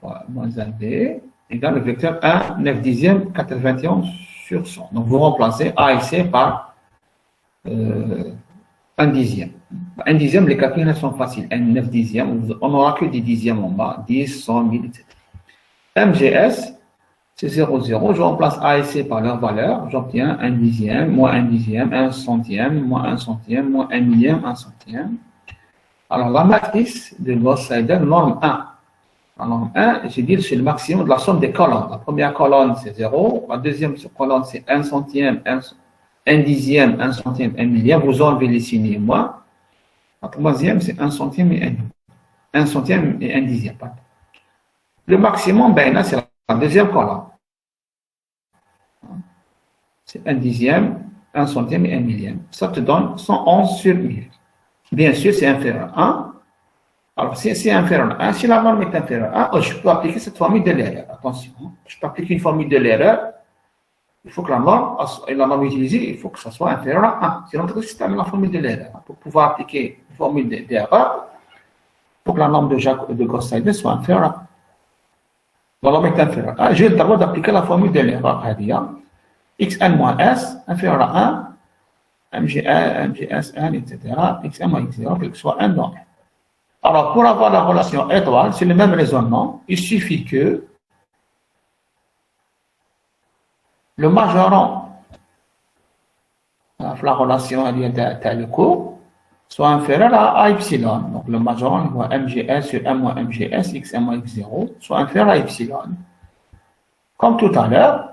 fois moins 1b égale le vecteur 1, 9 dixièmes, 91 sur 100. Donc vous remplacez a et c par 1 dixième. 1 dixième, les calculs sont faciles. 9 dixièmes, on n'aura que des dixièmes en bas, 10, 100, 1000, etc. MGS, c'est 0, 0. Je remplace A et C par leur valeur. J'obtiens 1 dixième, moins 1 dixième, 1 centième, moins 1 centième, moins 1 millième, 1 centième. Alors, la matrice de Gauss-Seidel, norme 1. La norme 1, je dis, c'est le maximum de la somme des colonnes. La première colonne, c'est 0. La deuxième colonne, c'est 1 centième, un dixième, un centième, un millième, vous enlevez les signes et moins. La troisième, c'est un centième et un centième et un dixième. Pardon. Le maximum, ben là, c'est la deuxième colonne. C'est un dixième, un centième et un millième. Ça te donne 111 sur 1000. Bien sûr, c'est inférieur à 1. Alors, si c'est inférieur à 1, si la norme est inférieure à 1, je peux appliquer cette formule de l'erreur. Attention, je peux appliquer une formule de l'erreur. Il faut que la norme utilisée, il faut que ça soit inférieur à 1. C'est notre système, la formule de l'erreur. Pour pouvoir appliquer une formule d'erreur, il faut que la norme de Gauss-Seidel soit inférieure à 1. La norme est inférieure à 1. J'ai le droit d'appliquer la formule de l'erreur. xn moins s inférieur à 1, mgsn, etc. xn moins x0, quel que soit n dans n. Alors, pour avoir la relation étoile, c'est le même raisonnement. Il suffit que le majorant, la relation le cours, soit inférieur à epsilon. Donc, le majorant, il voit mgs sur m moins mgs, xm moins x0, soit inférieur à epsilon. Comme tout à l'heure,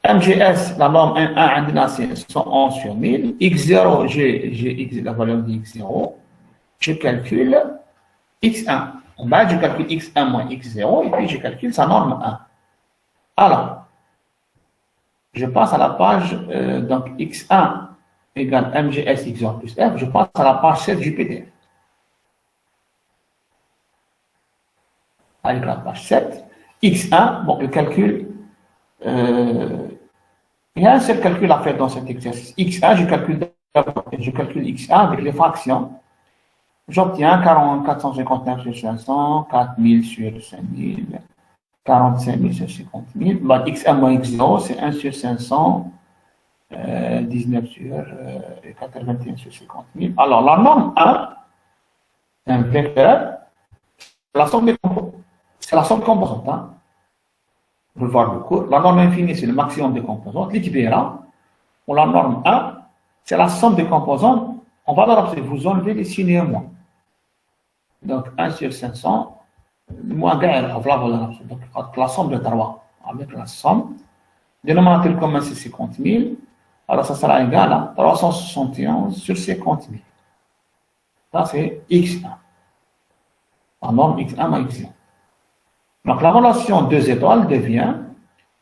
MGS, la norme 1, c'est 111 sur 1000. X0, j'ai la valeur de X0. Je calcule X1. En bas, je calcule X1 moins X0 et puis je calcule sa norme 1. Alors, je passe à la page, donc X1 égale MGS X0 plus F. Je passe à la page 7 du PDF. Avec la page 7, X1, bon, le calcul, il y a un seul calcul à faire dans cet exercice. X1, je calcule X1 avec les fractions. J'obtiens 459 sur 500, 4000 sur 5000, 45 000 sur 50 000. Bah, X1 moins X0, c'est 1 sur 500, 19 sur 81 sur 50 000. Alors, la norme 1, c'est un vecteur, la somme des composantes. C'est la somme des composantes. Hein. Vous pouvez voir le cours. La norme infinie, c'est le maximum des composantes. L'équivalent, pour la norme 1, c'est la somme des composantes. En valeur absolue, vous enlevez les signes et moins. Donc, 1 sur 500, moins gain, la valeur absolue. Donc, la somme de 3 avec la somme. Dénominateur commun, c'est 50 000. Alors, ça sera égal à 371 sur 50 000. Ça, c'est X1. La norme X1 moins X1. Donc, la relation 2 étoiles devient,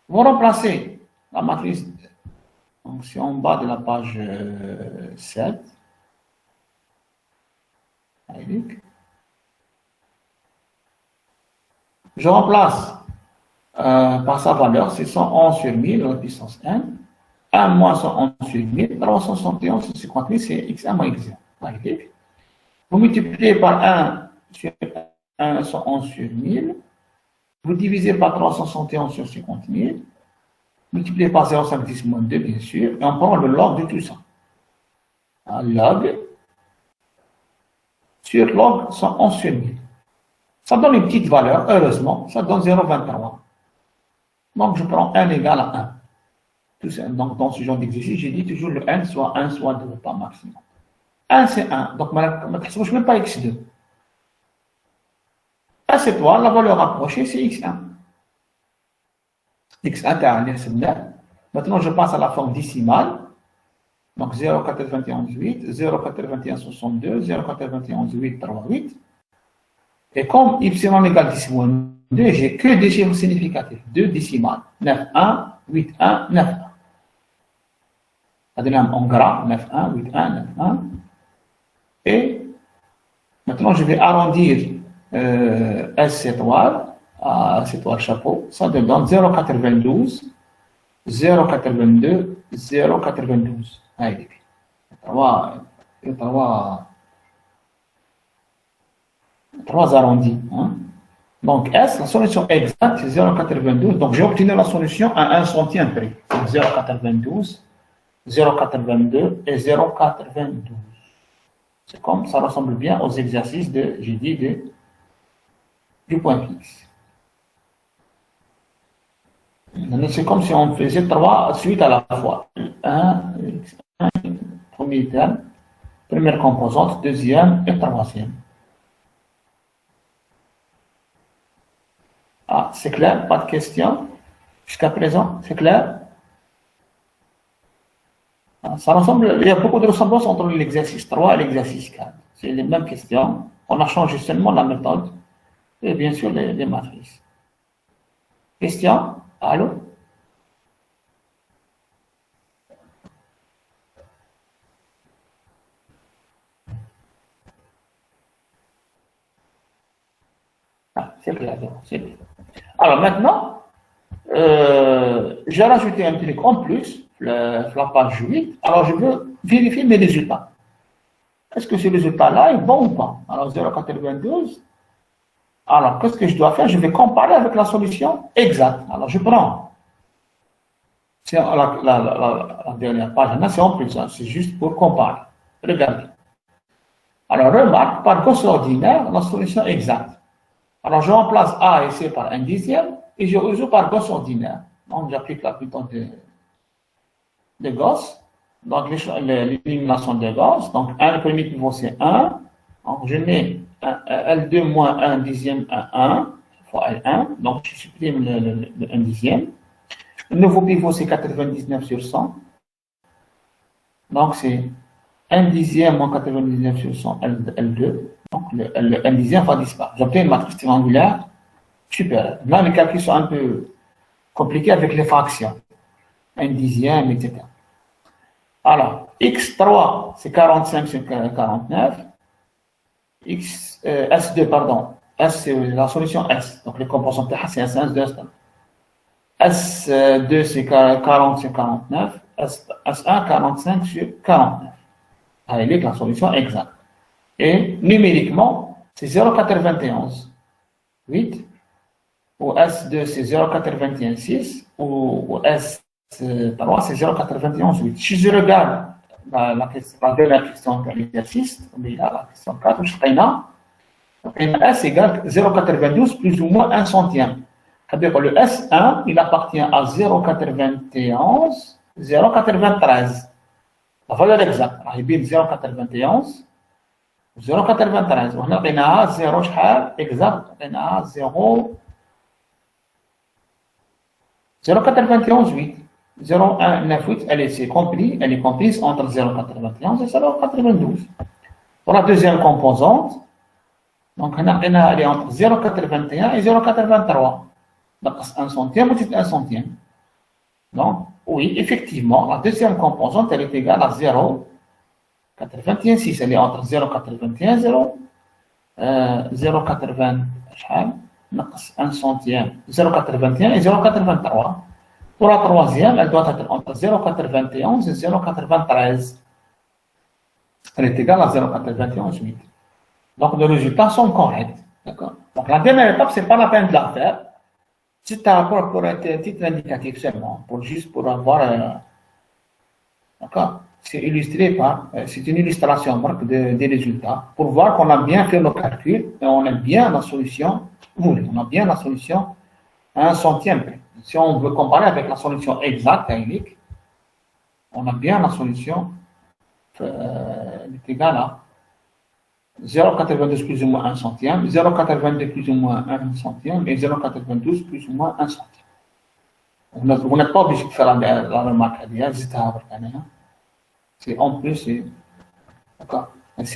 vous remplacez la matrice, donc c'est en bas de la page 7, je remplace par sa valeur, c'est 111 sur 1000, la puissance n, 1 moins 111 sur 1000, 371 sur 50 000, c'est x1 moins x1. Vous multipliez par 1 sur 1, 111 sur 1000, vous divisez par 371 sur 50 000, multipliez par 0,510 moins 2, bien sûr, et on prend le log de tout ça. Un log sur log 111 sur 1000. Ça donne une petite valeur, heureusement, ça donne 0,23. Donc, je prends n égale à 1. Tout ça, donc, dans ce genre d'exercice, j'ai dit toujours le n soit 1, soit 2, pas maximum. 1, c'est 1. Donc, je ne sais même pas x2. À cette fois, la valeur approchée, c'est x1. x1 c'est 9. Maintenant, je passe à la forme décimale. Donc, 0,91,8, 0,81,62, 0,81,838. Et comme y égale 10 moins 2, j'ai que des chiffres significatifs. 2 décimales. 9,1, 8,1, 9,1. C'est-à-dire en gras, 9,1, 8,1, 9,1. Et maintenant, je vais arrondir S étoile à S étoile chapeau, ça donne 0,92, 0,82, 0,92. Allez, trois arrondis. Hein? Donc S, la solution exacte, c'est 0,92. Donc j'ai obtenu la solution à 1 centième près. 0,92, 0,82 et 0,92. C'est comme ça ressemble bien aux exercices j'ai dit, du point fixe. C'est comme si on faisait 3 suites à la fois. 1, premier terme, première composante, deuxième et troisième. Ah, c'est clair? Pas de questions? Jusqu'à présent, c'est clair? Ça ressemble, il y a beaucoup de ressemblances entre l'exercice 3 et l'exercice 4. C'est les mêmes questions. On a changé seulement la méthode et bien sûr les matrices. Question? Allô? Ah, c'est clair, c'est bien. Alors maintenant, j'ai rajouté un truc en plus, la page 8. Alors je veux vérifier mes résultats. Est-ce que ce résultat-là est bon ou pas? Alors 0,92. Alors qu'est-ce que je dois faire? Je vais comparer avec la solution exacte. Alors je prends. C'est la dernière page, c'est en plus, hein, c'est juste pour comparer. Regardez. Alors remarque, par Gauss ordinaire, la solution exacte. Alors je remplace A et C par 1/10 et je résout par Gauss ordinaire. Donc j'applique la méthode de Gauss. Donc l'élimination de Gauss. Donc 1, le premier pivot c'est 1. Donc je mets L2 moins 1/10 à 1 fois L1. Donc je supprime le 1/10. Le nouveau pivot c'est 99 sur 100. Donc c'est 1/10 moins 99 sur 100 L2. Donc le 1/10 va disparaître. J'obtiens une matrice triangulaire supérieure. Là les calculs sont un peu compliqués avec les fractions. 1/10, etc. Alors, x3, c'est 45 sur 49. S2, pardon. S, c'est la solution S. Donc, les composantes c'est S1, S2, S1. S2, c'est 40 sur 49. S1, 45 sur 49. Avec la solution exacte. Et numériquement, c'est 0,91. 8. Ou S2, c'est 0,91,6. Ou S3, c'est 0,91,8. Si je regarde la dernière question de l'exercice, la question 4, je fais S égale 0,92 plus ou moins 1 centième. C'est-à-dire que le S1, il appartient à 0,91, 0,93. La valeur exacte, il y a 0,91, 0,93. On a 0 exact, on a 0,91,8. 0,198, elle est comprise entre 0,91 et 0,92. Pour la deuxième composante, donc elle est entre 0,81 et 0,83. Donc 1 centième ou 1 centième. Donc, oui, effectivement, la deuxième composante, elle est égale à 0,81,6. Elle est entre 0,81 et 0,80, 1 centième, 0,81 et 0,83. Pour la troisième, elle doit être entre 0,91 et 0,93. Elle est égale à 0,91,8. Donc, les résultats sont corrects. D'accord? Donc, la dernière étape, ce n'est pas la peine de la faire. C'est pour être titre indicatif seulement, juste pour avoir. D'accord? C'est illustré c'est une illustration des résultats pour voir qu'on a bien fait nos calculs et on a bien la solution. On a bien la solution à 1 centième près. Si on veut comparer avec la solution exacte, unique, on a bien la solution égale à 0,92 plus ou moins 1 centième, 0,82 plus ou moins 1 centième et 0,92 plus ou moins 1 centième. Vous n'êtes pas obligé de faire la remarque à c'est en plus, c'est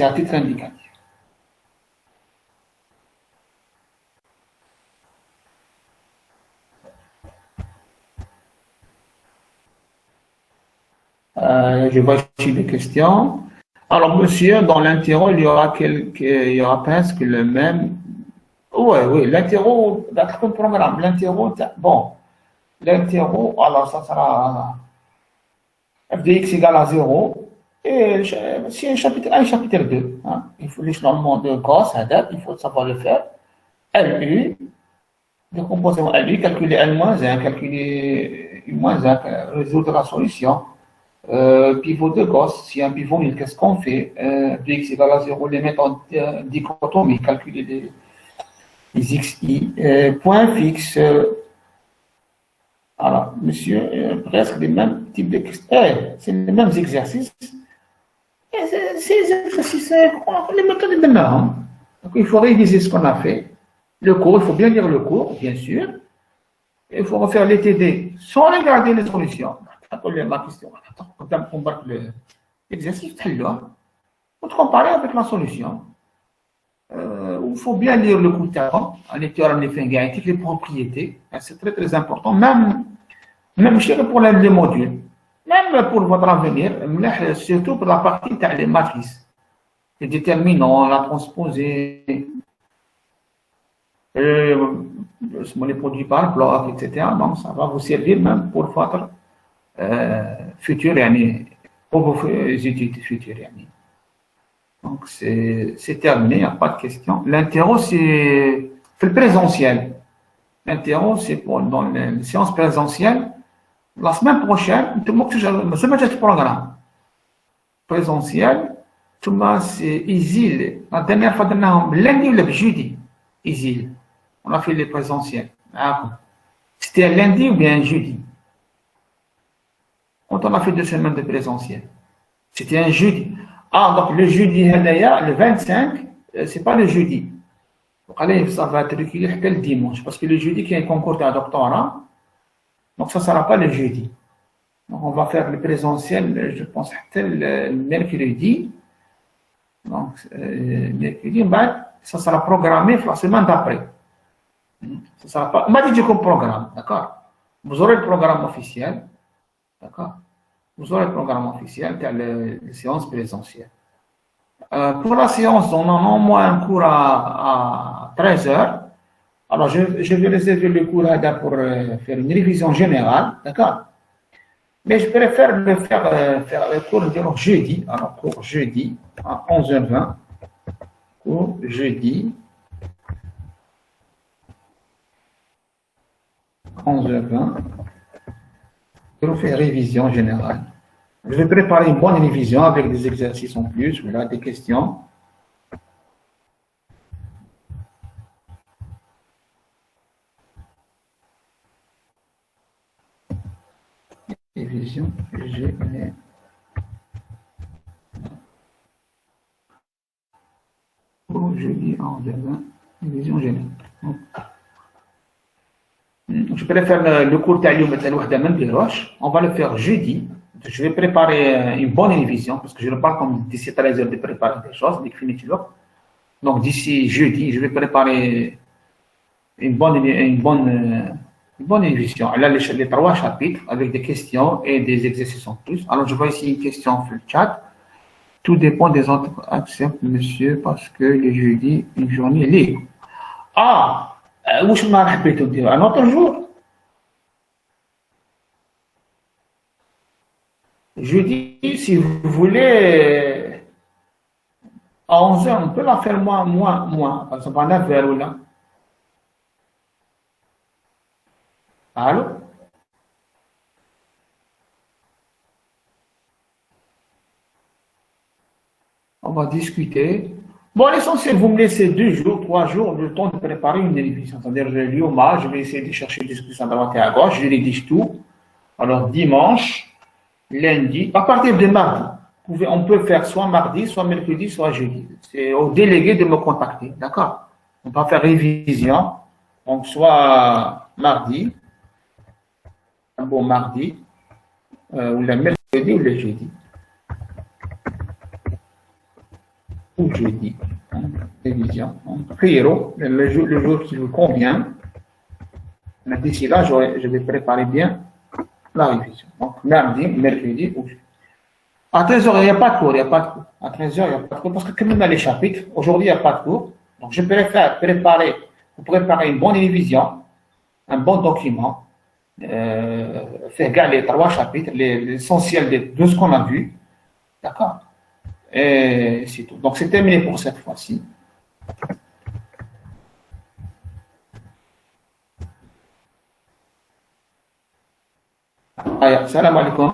à titre indicatif. Je vois ici des questions. Alors, monsieur, dans l'interro, il y aura presque le même. Oui, l'interro, d'accord, programme. L'interro, bon. L'interro, alors ça sera f de x égale à 0. Et c'est un chapitre 1 et chapitre 2. Hein. Il faut l'échelonnement de Gauss, il faut savoir le faire. LU, décomposer LU, calculer L-1, calculer U-1, résoudre la solution. Pivot de Gauss, si un pivot nul, qu'est-ce qu'on fait? Dx égale à 0, les méthodes dichotomiques, calculer les xi. Point fixe. Alors, monsieur, presque les mêmes types de questions. C'est les mêmes exercices. Ces exercices, les méthodes de maintenant. Donc, il faut réviser ce qu'on a fait. Le cours, il faut bien lire le cours, bien sûr. Il faut refaire les TD sans regarder les solutions. la question. Quand on combat l'exercice, on te comparer avec la solution. Il faut bien lire le coup d'avant, les théorèmes les propriétés. C'est très très important, même pour les modules, même pour votre avenir, surtout pour la partie des matrices, les déterminants, la transposée, les produits par bloc, etc. Donc ça va vous servir même pour votre futur, pour vos études futures. Donc, c'est terminé, il n'y a pas de question. L'interro, c'est le présentiel. L'interro, c'est dans les séances présentielles. La semaine prochaine, tout le monde, c'est le programme. Présentiel, tout le monde, c'est Isil. La dernière fois, lundi ou le jeudi, Isil. On a fait les présentiels. C'était un lundi ou bien un jeudi. Quand on a fait 2 semaines de présentiel, c'était un jeudi. Donc le jeudi, le 25, c'est pas le jeudi. Donc, allez, ça va être reculé le dimanche, parce que le jeudi, qui est un concours de doctorat, donc ça ne sera pas le jeudi. Donc, on va faire le présentiel, je pense, le mercredi. Donc, mercredi, ça sera programmé la semaine d'après. Ça sera pas. On m'a dit comme programme, d'accord? Vous aurez le programme officiel, d'accord? Vous aurez le programme officiel, les séances présentielles. Pour la séance, on a au moins un cours à 13 heures. Alors, je vais réserver le cours pour faire une révision générale, d'accord? Mais je préfère faire le cours de jeudi. Alors, cours jeudi à 11h20. Cours jeudi 11h20. Je vais faire révision générale. Je vais préparer une bonne révision avec des exercices en plus, voilà, des questions. Révision générale. Pour jeudi en 20, révision générale. Je préfère le cours on va le faire jeudi. Je vais préparer une bonne révision parce que je ne parle comme d'ici 13 heures de préparer des choses, donc d'ici jeudi, je vais préparer une bonne révision. Là, les 3 chapitres avec des questions et des exercices en plus. Alors, je vois ici une question sur le chat. Tout dépend des autres. Accepte, monsieur, parce que le jeudi, une journée libre. Où je m'en répète un autre jour. Jeudi, si vous voulez, à 11h, on peut la faire moins. Par exemple, à 9h ou là. Allô? On va discuter. Bon, l'essentiel, vous me laissez 2 jours, 3 jours, le temps de préparer une révision. C'est-à-dire, je lis au mal, je vais essayer de chercher des discussions à droite et à gauche, je rédige tout. Alors, dimanche, lundi, à partir de mardi, on peut faire soit mardi, soit mercredi, soit jeudi. C'est au délégué de me contacter, d'accord? On va faire révision, donc soit mardi, un bon mardi, ou le mercredi ou le jeudi. Ou jeudi, révision. Priero, le jour qui vous convient. D'ici là, je vais préparer bien la révision. Donc, mardi, mercredi ou jeudi. À 13h, il n'y a pas de cours, À 13h, il n'y a pas de cours parce que comme on a les chapitres, aujourd'hui, il n'y a pas de cours. Donc, je préfère préparer une bonne révision, un bon document, faire gagner les 3 chapitres, l'essentiel de ce qu'on a vu. D'accord? Et c'est tout. Donc, c'est terminé pour cette fois-ci. Salam alaikum.